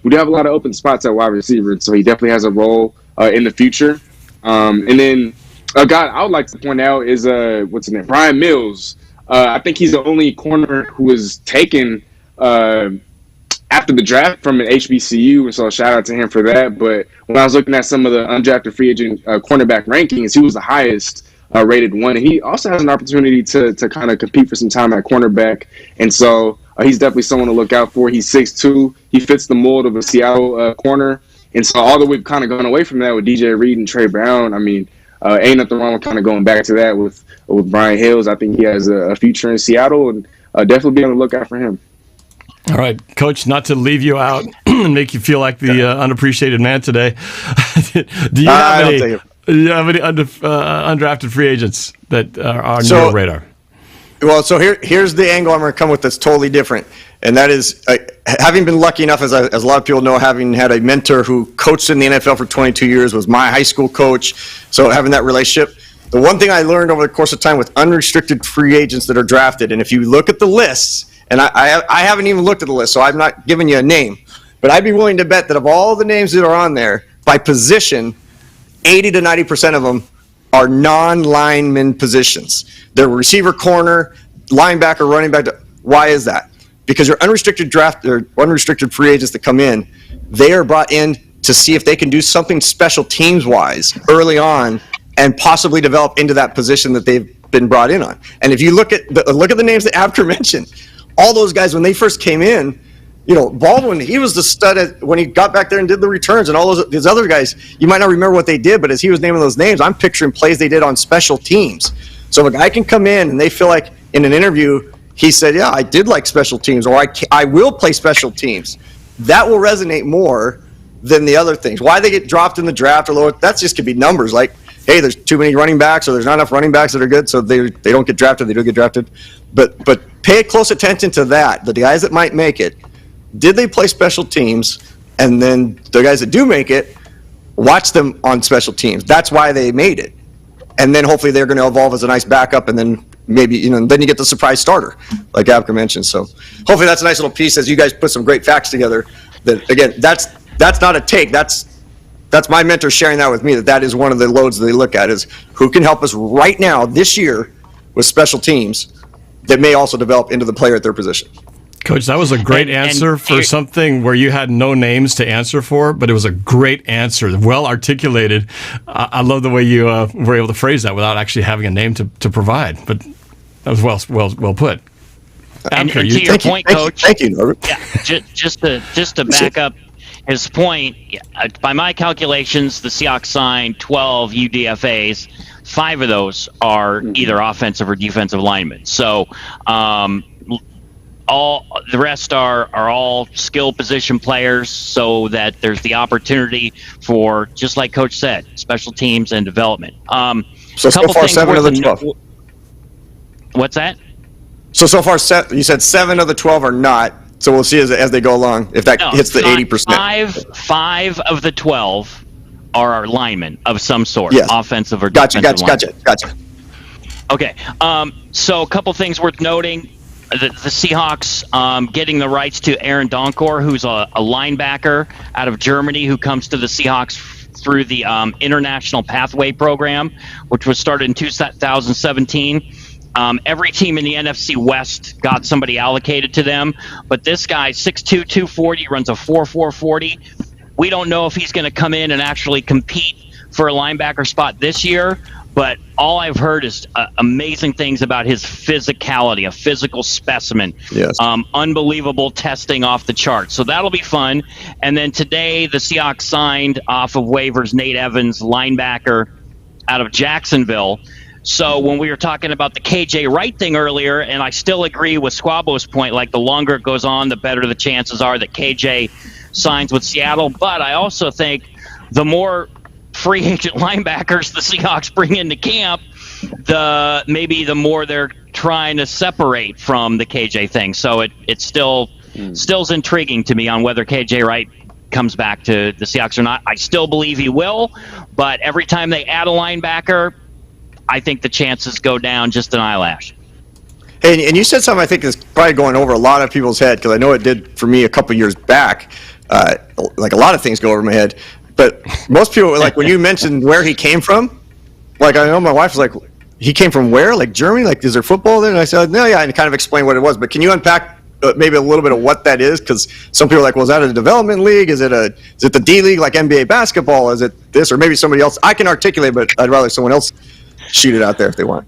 we do have a lot of open spots at wide receiver. So he definitely has a role in the future. And then a guy I would like to point out is, what's his name? Brian Mills. I think he's the only corner who was taken after the draft from an HBCU, and so shout out to him for that. But when I was looking at some of the undrafted free agent cornerback rankings, he was the highest rated one, and he also has an opportunity to kind of compete for some time at cornerback. And so he's definitely someone to look out for. He's 6'2". He fits the mold of a Seattle corner. And so although we've kind of gone away from that with DJ Reed and Trey Brown, I mean, ain't nothing wrong with kind of going back to that with Brian Hills. I think he has a future in Seattle, and definitely be on the lookout for him. All right, Coach, not to leave you out and make you feel like the unappreciated man today, do you have any undrafted free agents that are on your radar? Well, so here's the angle I'm going to come with that's totally different. And that is, having been lucky enough, as a lot of people know, having had a mentor who coached in the NFL for 22 years, was my high school coach. So having that relationship, the one thing I learned over the course of time with unrestricted free agents that are drafted, and if you look at the lists, and I haven't even looked at the list, so I'm not giving you a name, but I'd be willing to bet that of all the names that are on there, by position, 80 to 90% of them are non-lineman positions. They're receiver, corner, linebacker, running back. Why is that? Because your unrestricted draft or unrestricted free agents that come in, they are brought in to see if they can do something special teams-wise early on and possibly develop into that position that they've been brought in on. And if you look at the names that Abker mentioned, all those guys, when they first came in, Baldwin, he was the stud when he got back there and did the returns, and all these other guys, you might not remember what they did, but as he was naming those names, I'm picturing plays they did on special teams. So if a guy can come in and they feel like in an interview, he said, yeah, I did like special teams, or I will play special teams. That will resonate more than the other things. Why they get dropped in the draft or lower, that just could be numbers. Like, hey, there's too many running backs, or there's not enough running backs that are good, so they don't get drafted. They do get drafted. But pay close attention to that. The guys that might make it, did they play special teams? And then the guys that do make it, watch them on special teams. That's why they made it. And then hopefully they're going to evolve as a nice backup, and then maybe, then you get the surprise starter, like Abker mentioned. So hopefully that's a nice little piece as you guys put some great facts together. That, again, that's not a take. That's my mentor sharing that with me, that is one of the loads that they look at, is who can help us right now this year with special teams that may also develop into the player at their position. Coach, that was a great answer for something where you had no names to answer for, but it was a great answer, well articulated. I love the way you were able to phrase that without actually having a name to provide. But that was well put. And to your point, Coach. Thank you, Norbert. Yeah, just to back up his point, by my calculations, the Seahawks signed 12 UDFAs. 5 of those are either offensive or defensive linemen. So all the rest are all skill position players, so that there's the opportunity for, just like Coach said, special teams and development. So far, 7 of the 12. What's that? So far, you said 7 of the 12 are not. So we'll see as they go along if that hits the 80%. 5 of the 12 are our linemen of some sort, yes. Offensive or defensive linemen. Gotcha. Okay, so a couple things worth noting. The Seahawks getting the rights to Aaron Donkor, who's a linebacker out of Germany who comes to the Seahawks through the International Pathway Program, which was started in 2017. Every team in the NFC West got somebody allocated to them, but this guy, 6'2", 240, runs a 4.4 40. We don't know if he's going to come in and actually compete for a linebacker spot this year, but all I've heard is amazing things about his physicality, a physical specimen. Yes. Unbelievable testing off the charts. So that'll be fun. And then today, the Seahawks signed off of waivers Nate Evans, linebacker out of Jacksonville. So when we were talking about the KJ Wright thing earlier, and I still agree with Squabo's point, like the longer it goes on, the better the chances are that KJ signs with Seattle. But I also think the more free agent linebackers the Seahawks bring into camp, the more they're trying to separate from the KJ thing. So it's still's intriguing to me on whether KJ Wright comes back to the Seahawks or not. I still believe he will, but every time they add a linebacker, I think the chances go down just an eyelash. Hey, and you said something I think is probably going over a lot of people's head, because I know it did for me a couple years back. Like a lot of things go over my head. But most people, like when you mentioned where he came from, like I know my wife was like, he came from where? Like Germany? Like, is there football there? And I said, no, yeah, and kind of explained what it was. But can you unpack maybe a little bit of what that is? Because some people are like, well, is that a development league? Is it the D League like NBA basketball? Is it this? Or maybe somebody else? I can articulate, but I'd rather someone else shoot it out there if they want.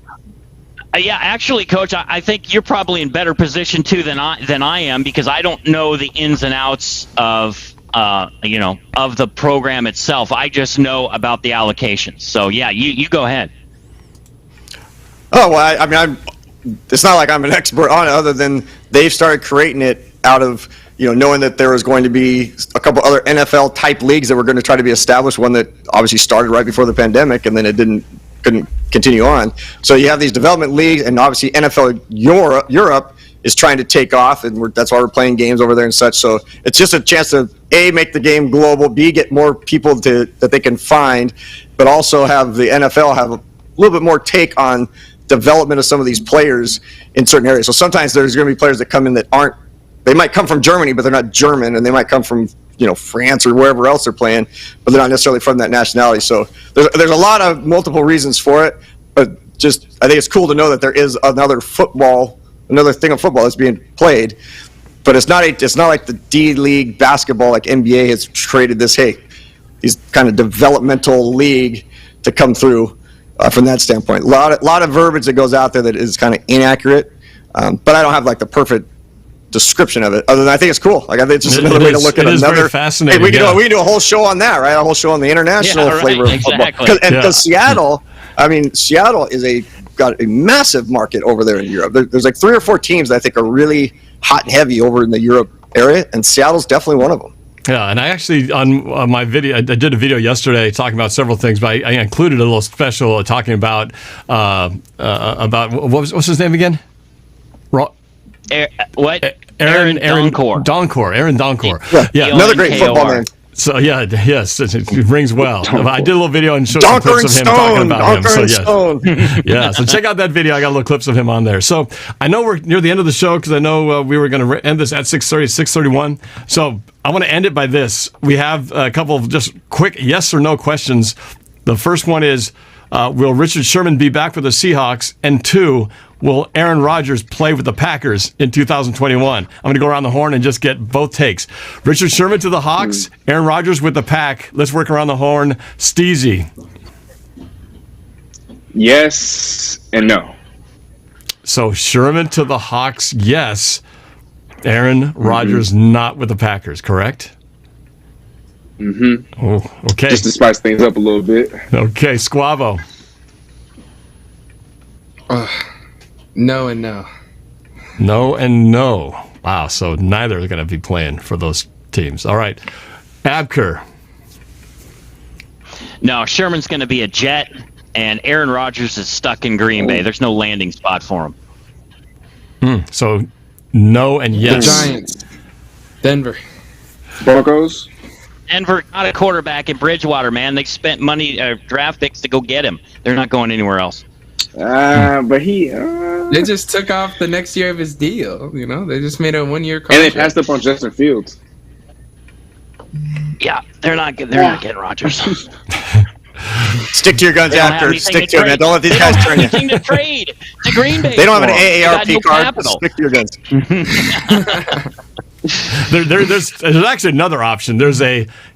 Yeah, actually, Coach, I think you're probably in better position too than I am, because I don't know the ins and outs of of the program itself. I just know about the allocations. So yeah, you go ahead. Oh well, I mean, it's not like I'm an expert on it, other than they've started creating it out of knowing that there was going to be a couple other NFL type leagues that were going to try to be established. One that obviously started right before the pandemic, and then it couldn't continue on. So you have these development leagues, and obviously NFL Europe is trying to take off, and that's why we're playing games over there and such. So it's just a chance to A, make the game global, B, get more people that they can find, but also have the NFL have a little bit more take on development of some of these players in certain areas. So sometimes there's going to be players that come in that they might come from Germany, but they're not German, and they might come from France or wherever else they're playing, but they're not necessarily from that nationality. So there's a lot of multiple reasons for it, but I think it's cool to know that there is another thing of football that's being played, but it's not like the D League basketball like NBA has created this these kind of developmental league to come through from that standpoint. A lot of verbiage that goes out there that is kind of inaccurate, but I don't have like the perfect description of it, other than I think it's cool. Like, I think it's just another way to look at another. Very fascinating. Hey, we can do a whole show on that, right? A whole show on the international flavor of football. Because Seattle, Seattle is got a massive market over there in Europe. There's like 3 or 4 teams that I think are really hot and heavy over in the Europe area, and Seattle's definitely one of them. Yeah, and I actually, on my video, I did a video yesterday talking about several things, but I included a little special talking about what's his name again? Aaron Donkor. Aaron Donkor. Yeah, another great football man. So yes, it rings well. I did a little video and showed some clips of him talking about him. So yeah, so check out that video. I got little clips of him on there. So I know we're near the end of the show, because I know we were going to end this at 6:31. So I want to end it by this. We have a couple of just quick yes or no questions. The first one is, will Richard Sherman be back with the Seahawks? And 2, will Aaron Rodgers play with the Packers in 2021? I'm going to go around the horn and just get both takes. Richard Sherman to the Hawks, Aaron Rodgers with the Pack. Let's work around the horn. Steezy. Yes and no. So Sherman to the Hawks, yes. Aaron Rodgers not with the Packers, correct? Mm-hmm. Oh, okay. Just to spice things up a little bit. Okay, Squavo. No and no. No and no. Wow, so neither are going to be playing for those teams. All right. Abker. No, Sherman's going to be a Jet, and Aaron Rodgers is stuck in Green Bay. There's no landing spot for him. So no and yes. The Giants. Denver. Broncos. Denver got a quarterback in Bridgewater, man. They spent money, draft picks to go get him. They're not going anywhere else. But he... They just took off the next year of his deal, They just made a 1-year contract. And they passed up on Justin Fields. Yeah, they're not getting Rodgers. Stick to your guns, Abker. Stick to it, man. Don't let these guys turn you. Anything to trade to Green Bay. They don't have an AARP card. Capital. Stick to your guns. There's actually another option.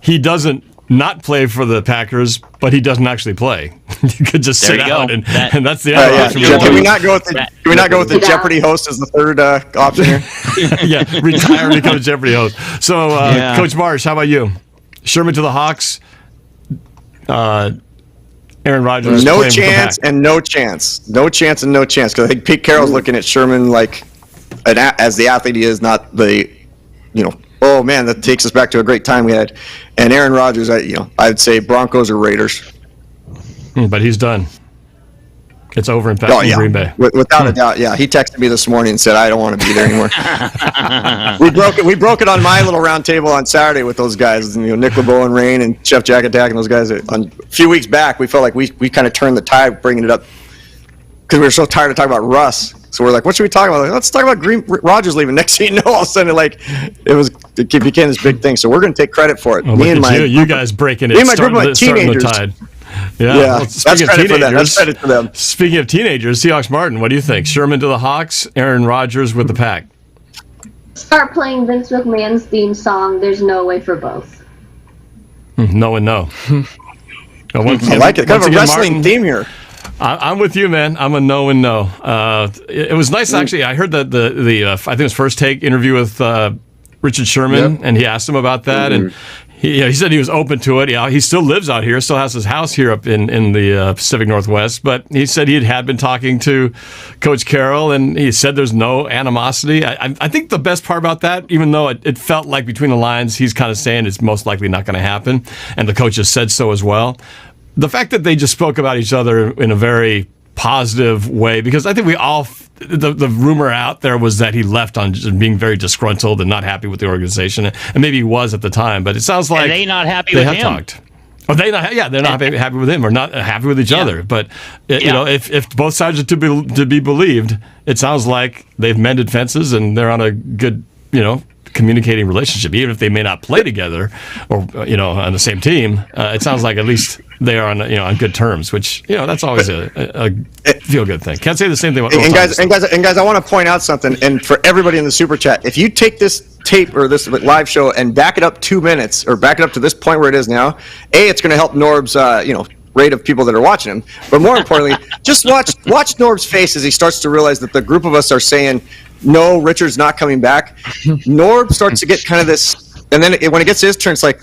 He doesn't not play for the Packers, but he doesn't actually play. You could just sit out, and that's the other option. Can we not go with the Jeopardy host as the third option here? Yeah, retire and become a Jeopardy host. So, Coach Marsh, how about you? Sherman to the Hawks. Aaron Rodgers. No chance and no chance. No chance and no chance. Because I think Pete Carroll's looking at Sherman like as the athlete he is, not the, oh man, that takes us back to a great time we had. And Aaron Rodgers, I'd say Broncos or Raiders. But he's done. It's over in Green Bay. Without a doubt, yeah. He texted me this morning and said, I don't want to be there anymore. We broke it on my little round table on Saturday with those guys, Nick LeBeau and Rain and Chef Jack Attack and those guys. A few weeks back, we felt like we kind of turned the tide bringing it up because we were so tired of talking about Russ. So we're like, what should we talk about? Like, let's talk about Rodgers leaving. Next thing you know, all of a sudden, it became this big thing. So we're going to take credit for it. Well, you guys breaking it. Me and my group of teenagers. Yeah, Yeah, well, that's credit for them. That's credit to them. Speaking of teenagers, Seahawks Martin, what do you think? Sherman to the Hawks, Aaron Rodgers with the Pack. Start playing Vince McMahon's theme song. There's no way for both. No and no. I like it. Kind of a wrestling Martin, theme here. I'm with you, man. I'm a no and no. It was nice, actually. I heard that the I think it was First Take interview with Richard Sherman, and he asked him about that, and he said he was open to it. Yeah, he still lives out here, still has his house here up in the Pacific Northwest, but he said he had been talking to Coach Carroll, and he said there's no animosity. I think the best part about that, even though it felt like between the lines, he's kind of saying it's most likely not going to happen, and the coach has said so as well. The fact that they just spoke about each other in a very positive way, because I think we all, the rumor out there was that he left on just being very disgruntled and not happy with the organization, and maybe he was at the time, but it sounds like they not happy they with have him. talked. Oh, they're not happy with him, or not happy with each other. But you know, if both sides are to be believed, it sounds like they've mended fences and they're on a good, communicating relationship, even if they may not play together or on the same team. It sounds like at least they are on good terms, which that's always a feel good thing. Can't say the same thing about and guys, I want to point out something, and for everybody in the super chat, if you take this tape or this live show and back it up 2 minutes or back it up to this point where it is now, it's going to help Norb's rate of people that are watching him, but more importantly, just watch Norb's face as he starts to realize that the group of us are saying, no, Richard's not coming back. Norb starts to get kind of this, and then when it gets to his turn, it's like,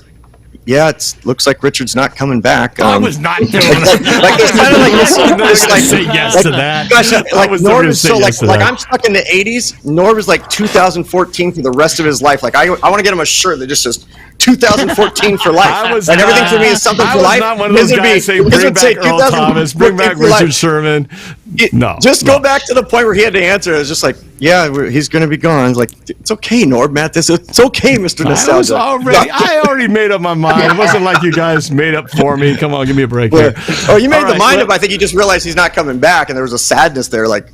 yeah, it looks like Richard's not coming back. I was not doing that. Like there's kind of like this, say yes to that. Gosh, like Norb is so like I'm stuck in the '80s. Norb is like 2014 for the rest of his life. Like I want to get him a shirt that just says 2014 for life. And everything for me is something for life. I was not one of those guys saying bring back Earl Thomas, bring back Richard Sherman. No. Just go back to the point where he had to answer. It's just like, yeah, he's going to be gone. It's like, it's okay, Norb, Matt. It's okay, Mr. Nostalgia. I already made up my mind. It wasn't like you guys made up for me. Come on, give me a break here. Oh, you made the mind up. I think you just realized he's not coming back, and there was a sadness there, like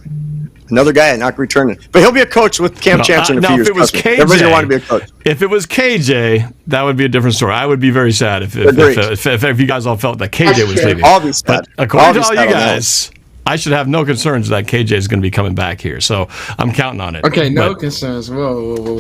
another guy not returning. But he'll be a coach with Cam Chancellor in a few years. If it was KJ, everybody's going to want to be a coach. If it was KJ, that would be a different story. I would be very sad if you guys all felt that KJ was leaving. I'll be sad. But according to all you guys, I should have no concerns that KJ is going to be coming back here. So I'm counting on it. Okay, no concerns. Whoa.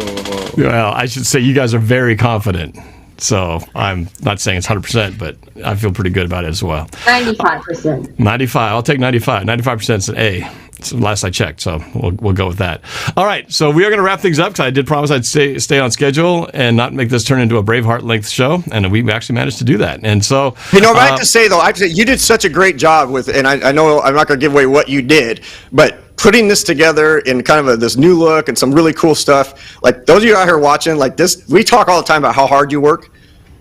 Well, I should say you guys are very confident. So I'm not saying it's 100%, but I feel pretty good about it as well. 95%. 95. I'll take 95. 95% is an A. It's the last I checked, so we'll go with that. All right, so we are going to wrap things up because I did promise I'd stay on schedule and not make this turn into a Braveheart length show, and we actually managed to do that. And so, I have to say though, you did such a great job with, and I know I'm not going to give away what you did, but putting this together in kind of this new look and some really cool stuff. Like those of you out here watching, like this, we talk all the time about how hard you work.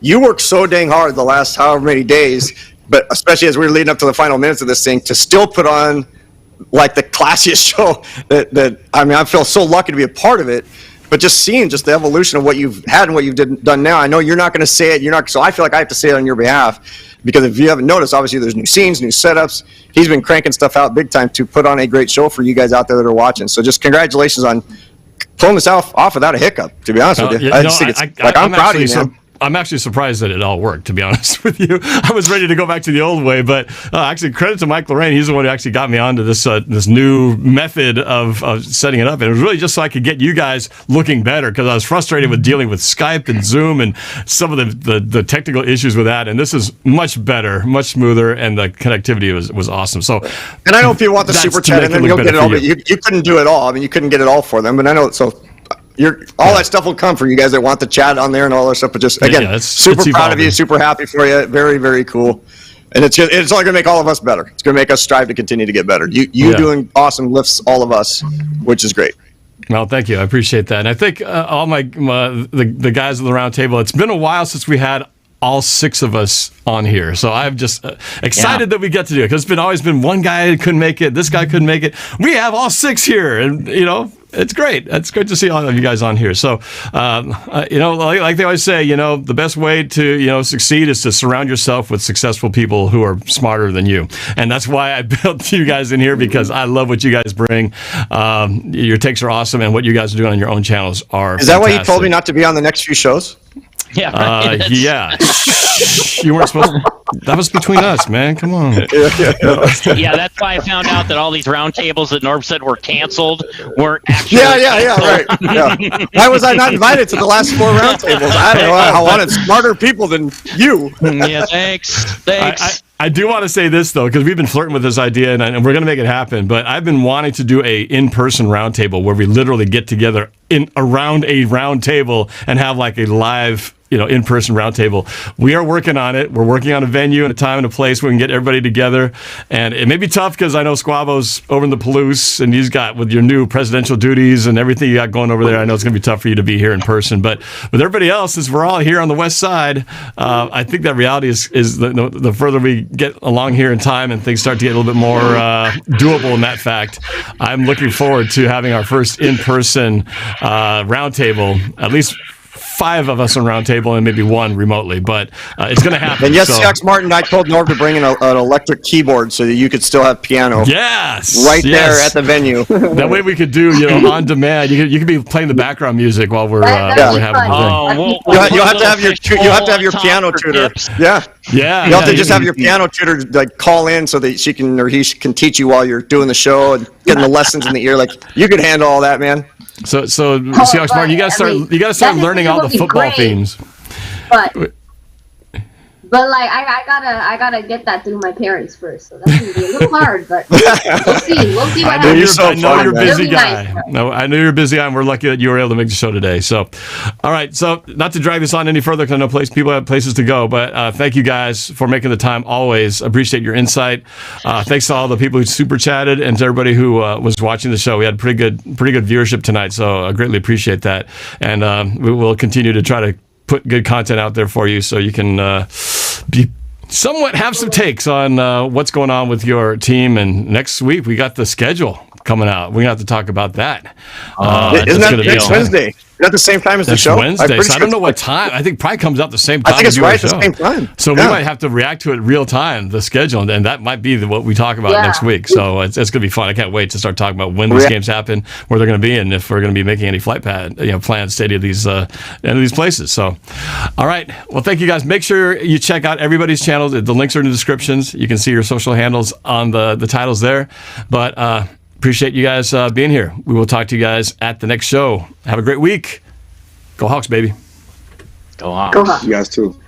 You work so dang hard the last however many days, but especially as we're leading up to the final minutes of this thing, to still put on like the classiest show that I feel so lucky to be a part of it, but just seeing just the evolution of what you've had and what you've done now. I know you're not going to say it, so I feel like I have to say it on your behalf, because if you haven't noticed, obviously there's new scenes, new setups. He's been cranking stuff out big time to put on a great show for you guys out there that are watching. So just congratulations on pulling this off without a hiccup, to be honest with you. I'm proud of you, man. I'm actually surprised that it all worked, to be honest with you. I was ready to go back to the old way, but actually credit to Mike Lorraine. He's the one who actually got me onto this new method of setting it up. And it was really just so I could get you guys looking better, because I was frustrated with dealing with Skype and Zoom and some of the technical issues with that. And this is much better, much smoother, and the connectivity was awesome. So, and I know if you want the super chat, and then you'll get it all, but you couldn't do it all. I mean, you couldn't get it all for them, but I know so. That stuff will come for you guys that want the chat on there and all that stuff. But just again, super proud of you, super happy for you, very, very cool. And it's only going to make all of us better. It's going to make us strive to continue to get better. You doing awesome lifts all of us, which is great. Well, thank you. I appreciate that. And I think all the guys of the round table, it's been a while since we had all six of us on here. So I'm just excited that we get to do it, because it's always been one guy who couldn't make it, this guy couldn't make it. We have all six here, and it's great. It's good to see all of you guys on here. So, like they always say, the best way to, succeed is to surround yourself with successful people who are smarter than you. And that's why I built you guys in here, because I love what you guys bring. Your takes are awesome, and what you guys are doing on your own channels are Is that fantastic. why you told me not to be on the next few shows? Yeah. Yeah. You weren't supposed to. That was between us, man. Come on. Yeah, that's why I found out that all these roundtables that Norb said were canceled weren't actually. Yeah, right. Yeah. Why was I not invited to the last 4 roundtables? I don't know. I wanted smarter people than you. Yeah, thanks. I do want to say this, though, because we've been flirting with this idea, and we're going to make it happen, but I've been wanting to do a in-person roundtable where we literally get together around a round table and have like a live, in-person roundtable. We are working on it. We're working on a venue and a time and a place where we can get everybody together. And it may be tough because I know Squabo's over in the Palouse, and he's got, with your new presidential duties and everything you got going over there, I know it's going to be tough for you to be here in person. But with everybody else, as we're all here on the west side, I think that reality is the further we get along here in time and things start to get a little bit more doable in that fact, I'm looking forward to having our first in-person roundtable, at least 5 of us on round table and maybe 1 remotely, but it's going to happen. And yes, Seahawks Martin, I told Norb to bring in an electric keyboard so that you could still have piano. Yes, right there at the venue. That way we could do on demand. You could be playing the background music while we're having a thing. You'll have to have your piano tutor. Yeah. You have to just have your piano tutor like call in so that she can or he can teach you while you're doing the show and getting the lessons in the ear. Like you could handle all that, man. So Seahawks Martin, you got to start learning all the football themes. But like I gotta get that through my parents first, so that's gonna be a little hard. But we'll see. What happens. I know you're a busy guy. No, I know you're a busy guy, and we're lucky that you were able to make the show today. So, all right. So, not to drag this on any further, because I know people have places to go. But thank you guys for making the time. Always appreciate your insight. Thanks to all the people who super chatted and to everybody who was watching the show. We had pretty good viewership tonight, so I greatly appreciate that. And we will continue to try to put good content out there for you so you can have some takes on what's going on with your team. And next week we got the schedule coming out. We have to talk about that. Isn't that next Wednesday? Is that the same time as the show? Wednesday. So I don't know what time. I think probably comes out the same time. I think it's right at the same time. So we might have to react to it real time, the schedule, and that might be what we talk about next week. So it's going to be fun. I can't wait to start talking about when these games happen, where they're going to be, and if we're going to be making any flight plans, steady of these places. So, all right. Well, thank you guys. Make sure you check out everybody's channels. The links are in the descriptions. You can see your social handles on the titles there. But appreciate you guys being here. We will talk to you guys at the next show. Have a great week. Go Hawks, baby. Go Hawks. Go Hawks. You guys too.